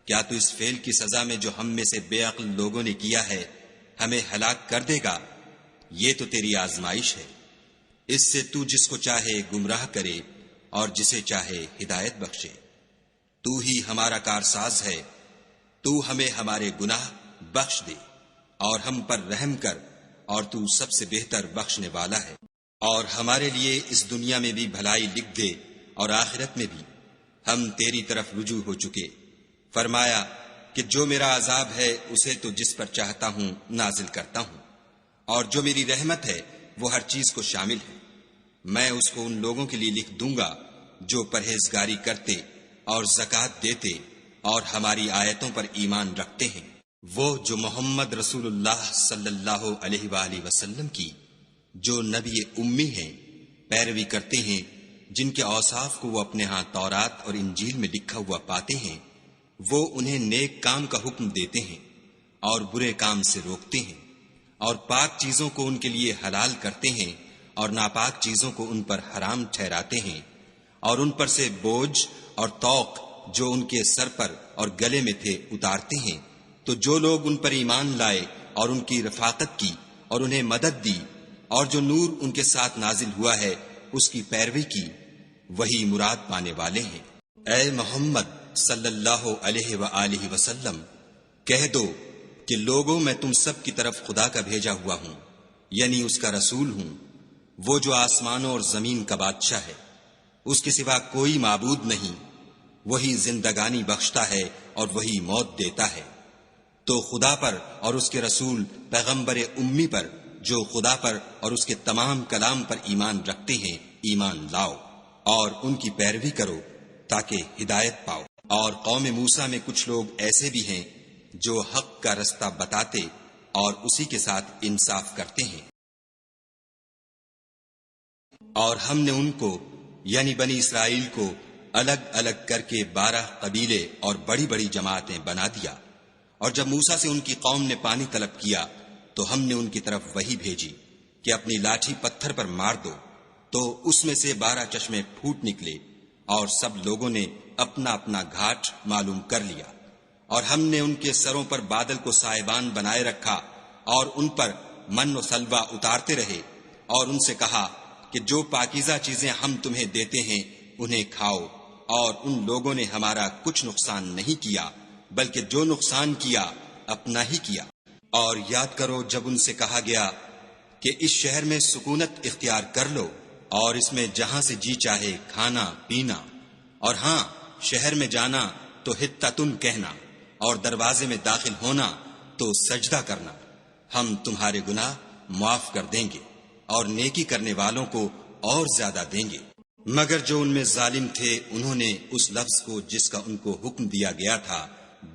کیا تو اس فعل کی سزا میں جو ہم میں سے بے عقل لوگوں نے کیا ہے ہمیں ہلاک کر دے گا؟ یہ تو تیری آزمائش ہے، اس سے تو جس کو چاہے گمراہ کرے اور جسے چاہے ہدایت بخشے۔ تو ہی ہمارا کارساز ہے، تو ہمیں ہمارے گناہ بخش دے اور ہم پر رحم کر، اور تو سب سے بہتر بخشنے والا ہے۔ اور ہمارے لیے اس دنیا میں بھی بھلائی لکھ دے اور آخرت میں بھی، ہم تیری طرف رجوع ہو چکے۔ فرمایا کہ جو میرا عذاب ہے اسے تو جس پر چاہتا ہوں نازل کرتا ہوں، اور جو میری رحمت ہے وہ ہر چیز کو شامل ہے۔ میں اس کو ان لوگوں کے لیے لکھ دوں گا جو پرہیزگاری کرتے اور زکوٰۃ دیتے اور ہماری آیتوں پر ایمان رکھتے ہیں، وہ جو محمد رسول اللہ صلی اللہ علیہ وآلہ وسلم کی جو نبی امی ہیں پیروی کرتے ہیں، جن کے اوصاف کو وہ اپنے ہاں تورات اور انجیل میں لکھا ہوا پاتے ہیں۔ وہ انہیں نیک کام کا حکم دیتے ہیں اور برے کام سے روکتے ہیں، اور پاک چیزوں کو ان کے لیے حلال کرتے ہیں اور ناپاک چیزوں کو ان پر حرام ٹھہراتے ہیں، اور ان پر سے بوجھ اور طوق جو ان کے سر پر اور گلے میں تھے اتارتے ہیں۔ تو جو لوگ ان پر ایمان لائے اور ان کی رفاقت کی اور انہیں مدد دی، اور جو نور ان کے ساتھ نازل ہوا ہے اس کی پیروی کی، وہی مراد پانے والے ہیں۔ اے محمد صلی اللہ علیہ وآلہ وسلم، کہہ دو کہ لوگوں میں تم سب کی طرف خدا کا بھیجا ہوا ہوں، یعنی اس کا رسول ہوں، وہ جو آسمانوں اور زمین کا بادشاہ ہے، اس کے سوا کوئی معبود نہیں، وہی زندگانی بخشتا ہے اور وہی موت دیتا ہے۔ تو خدا پر اور اس کے رسول پیغمبر امی پر جو خدا پر اور اس کے تمام کلام پر ایمان رکھتے ہیں ایمان لاؤ، اور ان کی پیروی کرو تاکہ ہدایت پاؤ۔ اور قوم موسیٰ میں کچھ لوگ ایسے بھی ہیں جو حق کا رستہ بتاتے اور اسی کے ساتھ انصاف کرتے ہیں۔ اور ہم نے ان کو یعنی بنی اسرائیل کو الگ الگ کر کے 12 قبیلے اور بڑی بڑی جماعتیں بنا دیا۔ اور جب موسیٰ سے ان کی قوم نے پانی طلب کیا تو ہم نے ان کی طرف وحی بھیجی کہ اپنی لاٹھی پتھر پر مار دو، تو اس میں سے 12 چشمے پھوٹ نکلے، اور سب لوگوں نے اپنا اپنا گھاٹ معلوم کر لیا۔ اور ہم نے ان کے سروں پر بادل کو سائبان بنائے رکھا اور ان پر من و سلوہ اتارتے رہے، اور ان سے کہا کہ جو پاکیزہ چیزیں ہم تمہیں دیتے ہیں انہیں کھاؤ۔ اور ان لوگوں نے ہمارا کچھ نقصان نہیں کیا، بلکہ جو نقصان کیا اپنا ہی کیا۔ اور یاد کرو جب ان سے کہا گیا کہ اس شہر میں سکونت اختیار کر لو اور اس میں جہاں سے جی چاہے کھانا پینا، اور ہاں شہر میں جانا تو حطتن کہنا، اور دروازے میں داخل ہونا تو سجدہ کرنا، ہم تمہارے گناہ معاف کر دیں گے اور نیکی کرنے والوں کو اور زیادہ دیں گے۔ مگر جو ان میں ظالم تھے انہوں نے اس لفظ کو جس کا ان کو حکم دیا گیا تھا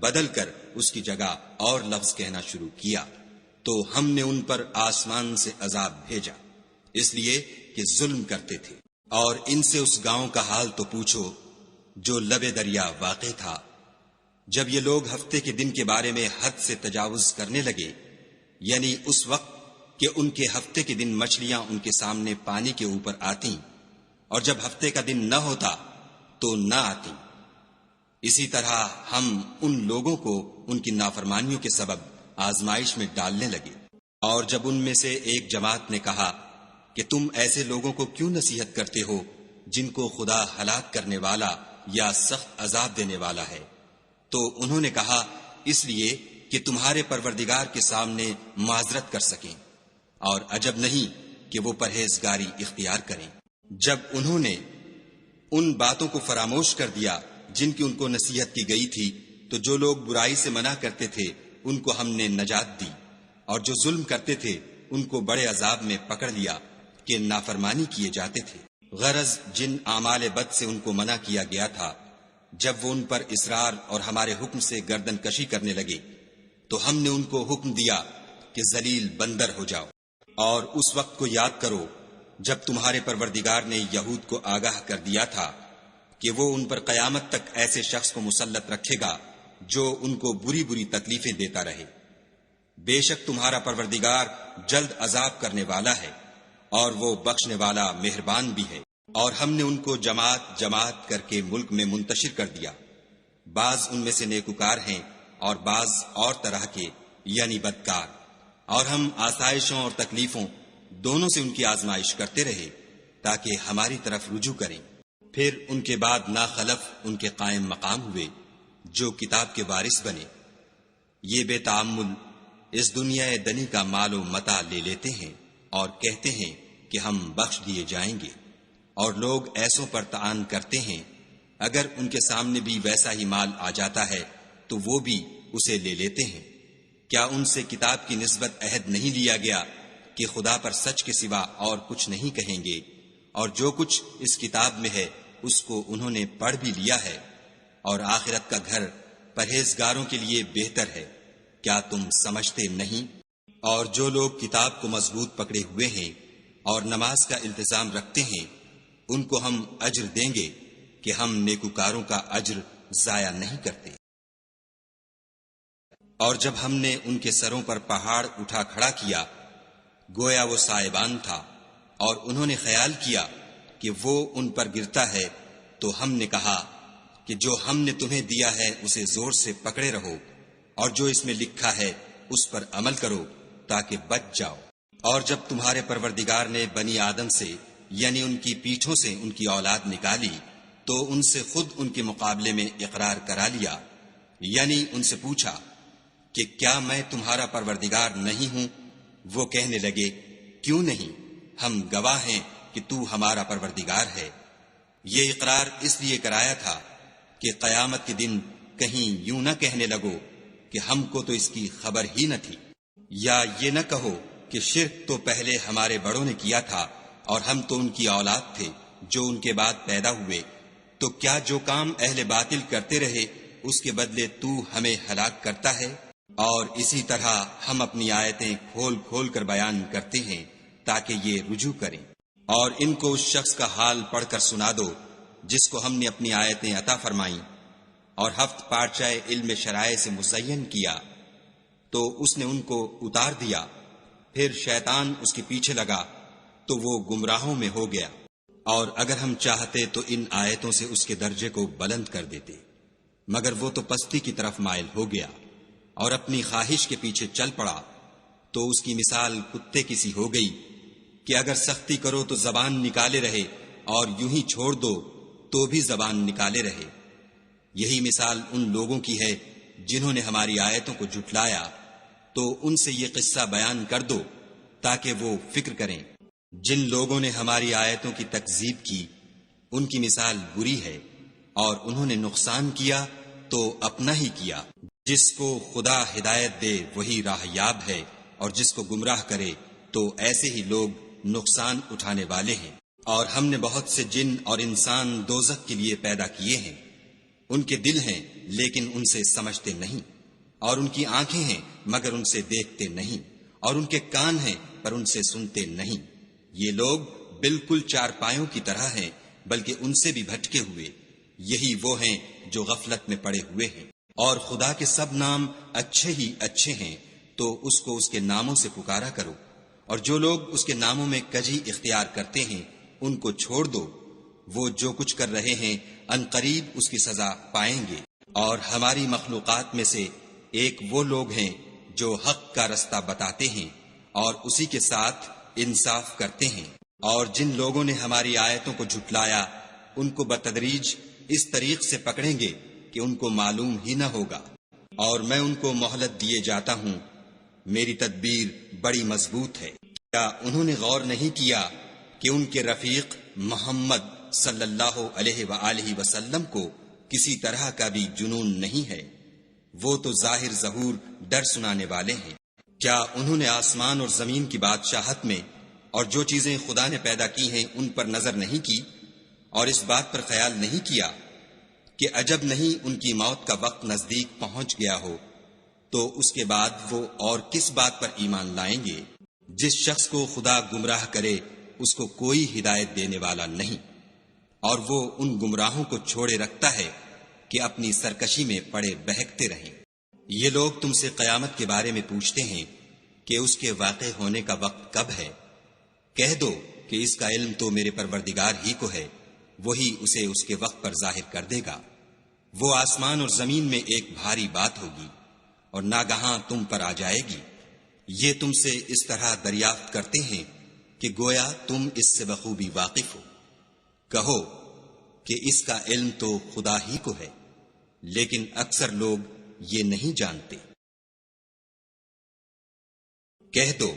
بدل کر اس کی جگہ اور لفظ کہنا شروع کیا، تو ہم نے ان پر آسمان سے عذاب بھیجا اس لیے کہ ظلم کرتے تھے۔ اور ان سے اس گاؤں کا حال تو پوچھو جو لبے دریا واقع تھا۔ جب یہ لوگ ہفتے کے دن کے بارے میں حد سے تجاوز کرنے لگے، یعنی اس وقت کہ ان کے ہفتے کے دن مچھلیاں ان کے سامنے پانی کے اوپر آتی، اور جب ہفتے کا دن نہ ہوتا تو نہ آتی، اسی طرح ہم ان لوگوں کو ان کی نافرمانیوں کے سبب آزمائش میں ڈالنے لگے۔ اور جب ان میں سے ایک جماعت نے کہا کہ تم ایسے لوگوں کو کیوں نصیحت کرتے ہو جن کو خدا ہلاک کرنے والا یا سخت عذاب دینے والا ہے، تو انہوں نے کہا اس لیے کہ تمہارے پروردگار کے سامنے معذرت کر سکیں، اور عجب نہیں کہ وہ پرہیزگاری اختیار کریں۔ جب انہوں نے ان باتوں کو فراموش کر دیا جن کی ان کو نصیحت کی گئی تھی، تو جو لوگ برائی سے منع کرتے تھے ان کو ہم نے نجات دی، اور جو ظلم کرتے تھے ان کو بڑے عذاب میں پکڑ لیا کہ نافرمانی کیے جاتے تھے۔ غرض جن اعمال بد سے ان کو منع کیا گیا تھا، جب وہ ان پر اصرار اور ہمارے حکم سے گردن کشی کرنے لگے تو ہم نے ان کو حکم دیا کہ ذلیل بندر ہو جاؤ۔ اور اس وقت کو یاد کرو جب تمہارے پروردگار نے یہود کو آگاہ کر دیا تھا کہ وہ ان پر قیامت تک ایسے شخص کو مسلط رکھے گا جو ان کو بری بری تکلیفیں دیتا رہے۔ بے شک تمہارا پروردگار جلد عذاب کرنے والا ہے اور وہ بخشنے والا مہربان بھی ہے۔ اور ہم نے ان کو جماعت جماعت کر کے ملک میں منتشر کر دیا، بعض ان میں سے نیکوکار ہیں اور بعض اور طرح کے یعنی بدکار، اور ہم آسائشوں اور تکلیفوں دونوں سے ان کی آزمائش کرتے رہے تاکہ ہماری طرف رجوع کریں۔ پھر ان کے بعد ناخلف ان کے قائم مقام ہوئے جو کتاب کے وارث بنے۔ یہ بے تعمل اس دنیا دنی کا مال و متاع لے لیتے ہیں اور کہتے ہیں کہ ہم بخش دیے جائیں گے، اور لوگ ایسوں پر طعن کرتے ہیں اگر ان کے سامنے بھی ویسا ہی مال آ جاتا ہے تو وہ بھی اسے لے لیتے ہیں۔ کیا ان سے کتاب کی نسبت عہد نہیں لیا گیا کہ خدا پر سچ کے سوا اور کچھ نہیں کہیں گے، اور جو کچھ اس کتاب میں ہے اس کو انہوں نے پڑھ بھی لیا ہے، اور آخرت کا گھر پرہیزگاروں کے لیے بہتر ہے، کیا تم سمجھتے نہیں؟ اور جو لوگ کتاب کو مضبوط پکڑے ہوئے ہیں اور نماز کا التزام رکھتے ہیں ان کو ہم اجر دیں گے کہ ہم نیکوکاروں کا اجر ضائع نہیں کرتے۔ اور جب ہم نے ان کے سروں پر پہاڑ اٹھا کھڑا کیا گویا وہ سائبان تھا، اور انہوں نے خیال کیا کہ وہ ان پر گرتا ہے، تو ہم نے کہا کہ جو ہم نے تمہیں دیا ہے اسے زور سے پکڑے رہو، اور جو اس میں لکھا ہے اس پر عمل کرو تاکہ بچ جاؤ۔ اور جب تمہارے پروردگار نے بنی آدم سے یعنی ان کی پیٹھوں سے ان کی اولاد نکالی تو ان سے خود ان کے مقابلے میں اقرار کرا لیا، یعنی ان سے پوچھا کہ کیا میں تمہارا پروردگار نہیں ہوں؟ وہ کہنے لگے کیوں نہیں، ہم گواہ ہیں کہ تو ہمارا پروردگار ہے۔ یہ اقرار اس لیے کرایا تھا کہ قیامت کے دن کہیں یوں نہ کہنے لگو کہ ہم کو تو اس کی خبر ہی نہ تھی، یا یہ نہ کہو کہ شرک تو پہلے ہمارے بڑوں نے کیا تھا اور ہم تو ان کی اولاد تھے جو ان کے بعد پیدا ہوئے، تو کیا جو کام اہل باطل کرتے رہے اس کے بدلے تو ہمیں ہلاک کرتا ہے؟ اور اسی طرح ہم اپنی آیتیں کھول کھول کر بیان کرتے ہیں تاکہ یہ رجوع کریں۔ اور ان کو اس شخص کا حال پڑھ کر سنا دو جس کو ہم نے اپنی آیتیں عطا فرمائیں اور ہفت پارچہ علم شرائع سے مزین کیا، تو اس نے ان کو اتار دیا، پھر شیطان اس کے پیچھے لگا تو وہ گمراہوں میں ہو گیا۔ اور اگر ہم چاہتے تو ان آیتوں سے اس کے درجے کو بلند کر دیتے، مگر وہ تو پستی کی طرف مائل ہو گیا اور اپنی خواہش کے پیچھے چل پڑا، تو اس کی مثال کتے کی سی ہو گئی کہ اگر سختی کرو تو زبان نکالے رہے اور یوں ہی چھوڑ دو تو بھی زبان نکالے رہے۔ یہی مثال ان لوگوں کی ہے جنہوں نے ہماری آیتوں کو جھٹلایا، تو ان سے یہ قصہ بیان کر دو تاکہ وہ فکر کریں۔ جن لوگوں نے ہماری آیتوں کی تکذیب کی ان کی مثال بری ہے، اور انہوں نے نقصان کیا تو اپنا ہی کیا۔ جس کو خدا ہدایت دے وہی راہ یاب ہے، اور جس کو گمراہ کرے تو ایسے ہی لوگ نقصان اٹھانے والے ہیں۔ اور ہم نے بہت سے جن اور انسان دوزخ کے لیے پیدا کیے ہیں، ان کے دل ہیں لیکن ان سے سمجھتے نہیں، اور ان کی آنکھیں ہیں مگر ان سے دیکھتے نہیں، اور ان کے کان ہیں پر ان سے سنتے نہیں۔ یہ لوگ بالکل چارپایوں کی طرح ہیں بلکہ ان سے بھی بھٹکے ہوئے۔ یہی وہ ہیں جو غفلت میں پڑے ہوئے ہیں۔ اور خدا کے سب نام اچھے ہی اچھے ہیں، تو اس کو اس کے ناموں سے پکارا کرو، اور جو لوگ اس کے ناموں میں کجی اختیار کرتے ہیں ان کو چھوڑ دو، وہ جو کچھ کر رہے ہیں ان قریب اس کی سزا پائیں گے۔ اور ہماری مخلوقات میں سے ایک وہ لوگ ہیں جو حق کا رستہ بتاتے ہیں اور اسی کے ساتھ انصاف کرتے ہیں۔ اور جن لوگوں نے ہماری آیتوں کو جھٹلایا ان کو بتدریج اس طریق سے پکڑیں گے کہ ان کو معلوم ہی نہ ہوگا، اور میں ان کو مہلت دیے جاتا ہوں، میری تدبیر بڑی مضبوط ہے۔ کیا انہوں نے غور نہیں کیا کہ ان کے رفیق محمد صلی اللہ علیہ وآلہ وسلم کو کسی طرح کا بھی جنون نہیں ہے؟ وہ تو ظاہر ظہور ڈر سنانے والے ہیں۔ کیا انہوں نے آسمان اور زمین کی بادشاہت میں اور جو چیزیں خدا نے پیدا کی ہیں ان پر نظر نہیں کی اور اس بات پر خیال نہیں کیا کہ عجب نہیں ان کی موت کا وقت نزدیک پہنچ گیا ہو، تو اس کے بعد وہ اور کس بات پر ایمان لائیں گے؟ جس شخص کو خدا گمراہ کرے اس کو کوئی ہدایت دینے والا نہیں، اور وہ ان گمراہوں کو چھوڑے رکھتا ہے کہ اپنی سرکشی میں پڑے بہکتے رہیں۔ یہ لوگ تم سے قیامت کے بارے میں پوچھتے ہیں کہ اس کے واقع ہونے کا وقت کب ہے؟ کہہ دو کہ اس کا علم تو میرے پروردگار ہی کو ہے، وہی اسے اس کے وقت پر ظاہر کر دے گا۔ وہ آسمان اور زمین میں ایک بھاری بات ہوگی اور ناگہاں تم پر آ جائے گی۔ یہ تم سے اس طرح دریافت کرتے ہیں کہ گویا تم اس سے بخوبی واقف ہو۔ کہو کہ اس کا علم تو خدا ہی کو ہے، لیکن اکثر لوگ یہ نہیں جانتے۔ کہہ دو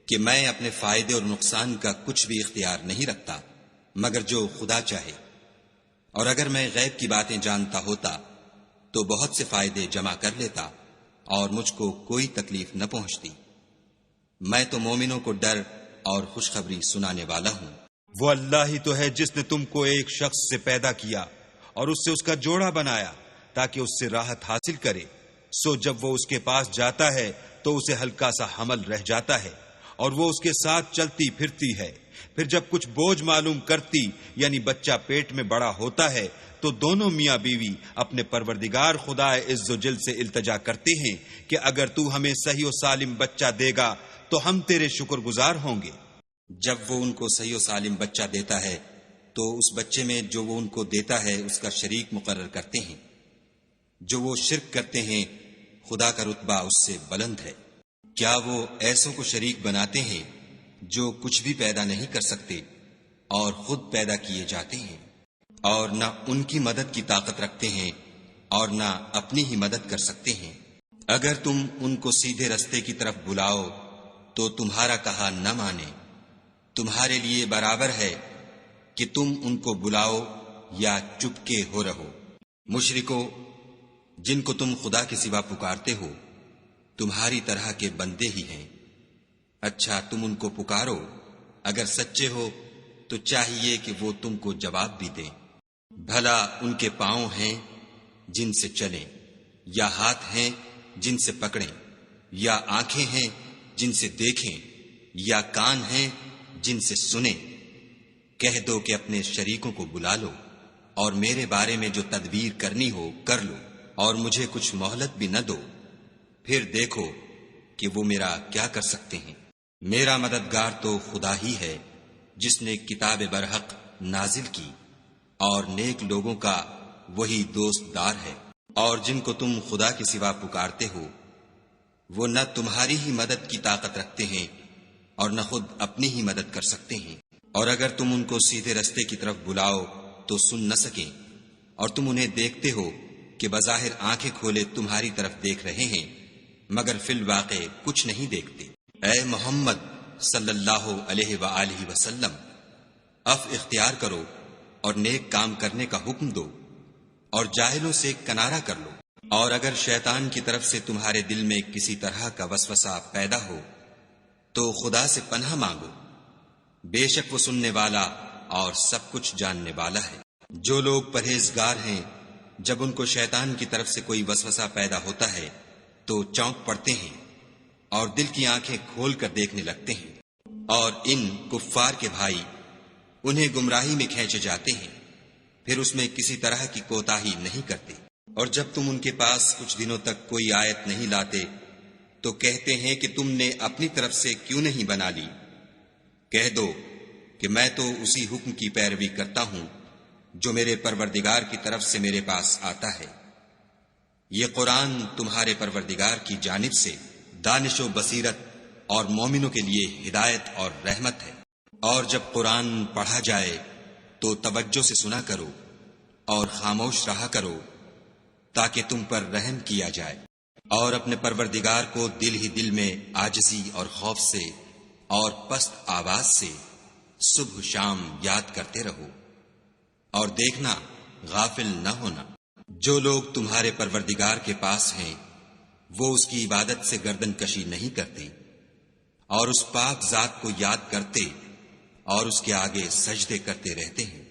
کہ میں اپنے فائدے اور نقصان کا کچھ بھی اختیار نہیں رکھتا مگر جو خدا چاہے، اور اگر میں غیب کی باتیں جانتا ہوتا تو بہت سے فائدے جمع کر لیتا اور مجھ کو کوئی تکلیف نہ پہنچتی۔ میں تو مومنوں کو ڈر اور خوشخبری سنانے والا ہوں۔ وہ اللہ ہی تو ہے جس نے تم کو ایک شخص سے پیدا کیا اور اس سے اس کا جوڑا بنایا تاکہ اس سے راحت حاصل کرے، سو جب وہ اس کے پاس جاتا ہے تو اسے ہلکا سا حمل رہ جاتا ہے اور وہ اس کے ساتھ چلتی پھرتی ہے۔ پھر جب کچھ بوجھ معلوم کرتی یعنی بچہ پیٹ میں بڑا ہوتا ہے تو دونوں میاں بیوی اپنے پروردگار خدا عز و جل سے التجا کرتے ہیں کہ اگر تو ہمیں صحیح و سالم بچہ دے گا تو ہم تیرے شکر گزار ہوں گے۔ جب وہ ان کو صحیح و سالم بچہ دیتا ہے تو اس بچے میں جو وہ ان کو دیتا ہے اس کا شریک مقرر کرتے ہیں۔ جو وہ شرک کرتے ہیں خدا کا رتبہ اس سے بلند ہے۔ کیا وہ ایسوں کو شریک بناتے ہیں جو کچھ بھی پیدا نہیں کر سکتے اور خود پیدا کیے جاتے ہیں، اور نہ ان کی مدد کی طاقت رکھتے ہیں اور نہ اپنی ہی مدد کر سکتے ہیں۔ اگر تم ان کو سیدھے رستے کی طرف بلاؤ تو تمہارا کہا نہ مانے۔ تمہارے لیے برابر ہے کہ تم ان کو بلاؤ یا چپکے ہو رہو۔ مشرکو، جن کو تم خدا کے سوا پکارتے ہو تمہاری طرح کے بندے ہی ہیں۔ اچھا تم ان کو پکارو، اگر سچے ہو تو چاہیے کہ وہ تم کو جواب بھی دیں۔ بھلا ان کے پاؤں ہیں جن سے چلیں، یا ہاتھ ہیں جن سے پکڑیں، یا آنکھیں ہیں جن سے دیکھیں، یا کان ہیں جن سے سنیں؟ کہہ دو کہ اپنے شریکوں کو بلا لو اور میرے بارے میں جو تدبیر کرنی ہو کر لو، اور مجھے کچھ مہلت بھی نہ دو، پھر دیکھو کہ وہ میرا کیا کر سکتے ہیں۔ میرا مددگار تو خدا ہی ہے جس نے کتاب برحق نازل کی، اور نیک لوگوں کا وہی دوست دار ہے۔ اور جن کو تم خدا کے سوا پکارتے ہو وہ نہ تمہاری ہی مدد کی طاقت رکھتے ہیں اور نہ خود اپنی ہی مدد کر سکتے ہیں، اور اگر تم ان کو سیدھے رستے کی طرف بلاؤ تو سن نہ سکیں، اور تم انہیں دیکھتے ہو کہ بظاہر آنکھیں کھولے تمہاری طرف دیکھ رہے ہیں مگر فی الواقع کچھ نہیں دیکھتے۔ اے محمد صلی اللہ علیہ وآلہ وسلم، عفو اختیار کرو اور نیک کام کرنے کا حکم دو اور جاہلوں سے کنارہ کر لو۔ اور اگر شیطان کی طرف سے تمہارے دل میں کسی طرح کا وسوسہ پیدا ہو تو خدا سے پناہ مانگو، بے شک وہ سننے والا اور سب کچھ جاننے والا ہے۔ جو لوگ پرہیزگار ہیں جب ان کو شیطان کی طرف سے کوئی وسوسہ پیدا ہوتا ہے تو چونک پڑتے ہیں اور دل کی آنکھیں کھول کر دیکھنے لگتے ہیں، اور ان کفار کے بھائی انہیں گمراہی میں کھینچے جاتے ہیں، پھر اس میں کسی طرح کی کوتاہی نہیں کرتے۔ اور جب تم ان کے پاس کچھ دنوں تک کوئی آیت نہیں لاتے تو کہتے ہیں کہ تم نے اپنی طرف سے کیوں نہیں بنا لی۔ کہہ دو کہ میں تو اسی حکم کی پیروی کرتا ہوں جو میرے پروردگار کی طرف سے میرے پاس آتا ہے۔ یہ قرآن تمہارے پروردگار کی جانب سے دانش و بصیرت اور مومنوں کے لیے ہدایت اور رحمت ہے۔ اور جب قرآن پڑھا جائے تو توجہ سے سنا کرو اور خاموش رہا کرو تاکہ تم پر رحم کیا جائے، اور اپنے پروردگار کو دل ہی دل میں عاجزی اور خوف سے اور پست آواز سے صبح شام یاد کرتے رہو، اور دیکھنا غافل نہ ہونا۔ جو لوگ تمہارے پروردگار کے پاس ہیں وہ اس کی عبادت سے گردن کشی نہیں کرتے اور اس پاک ذات کو یاد کرتے اور اس کے آگے سجدے کرتے رہتے ہیں۔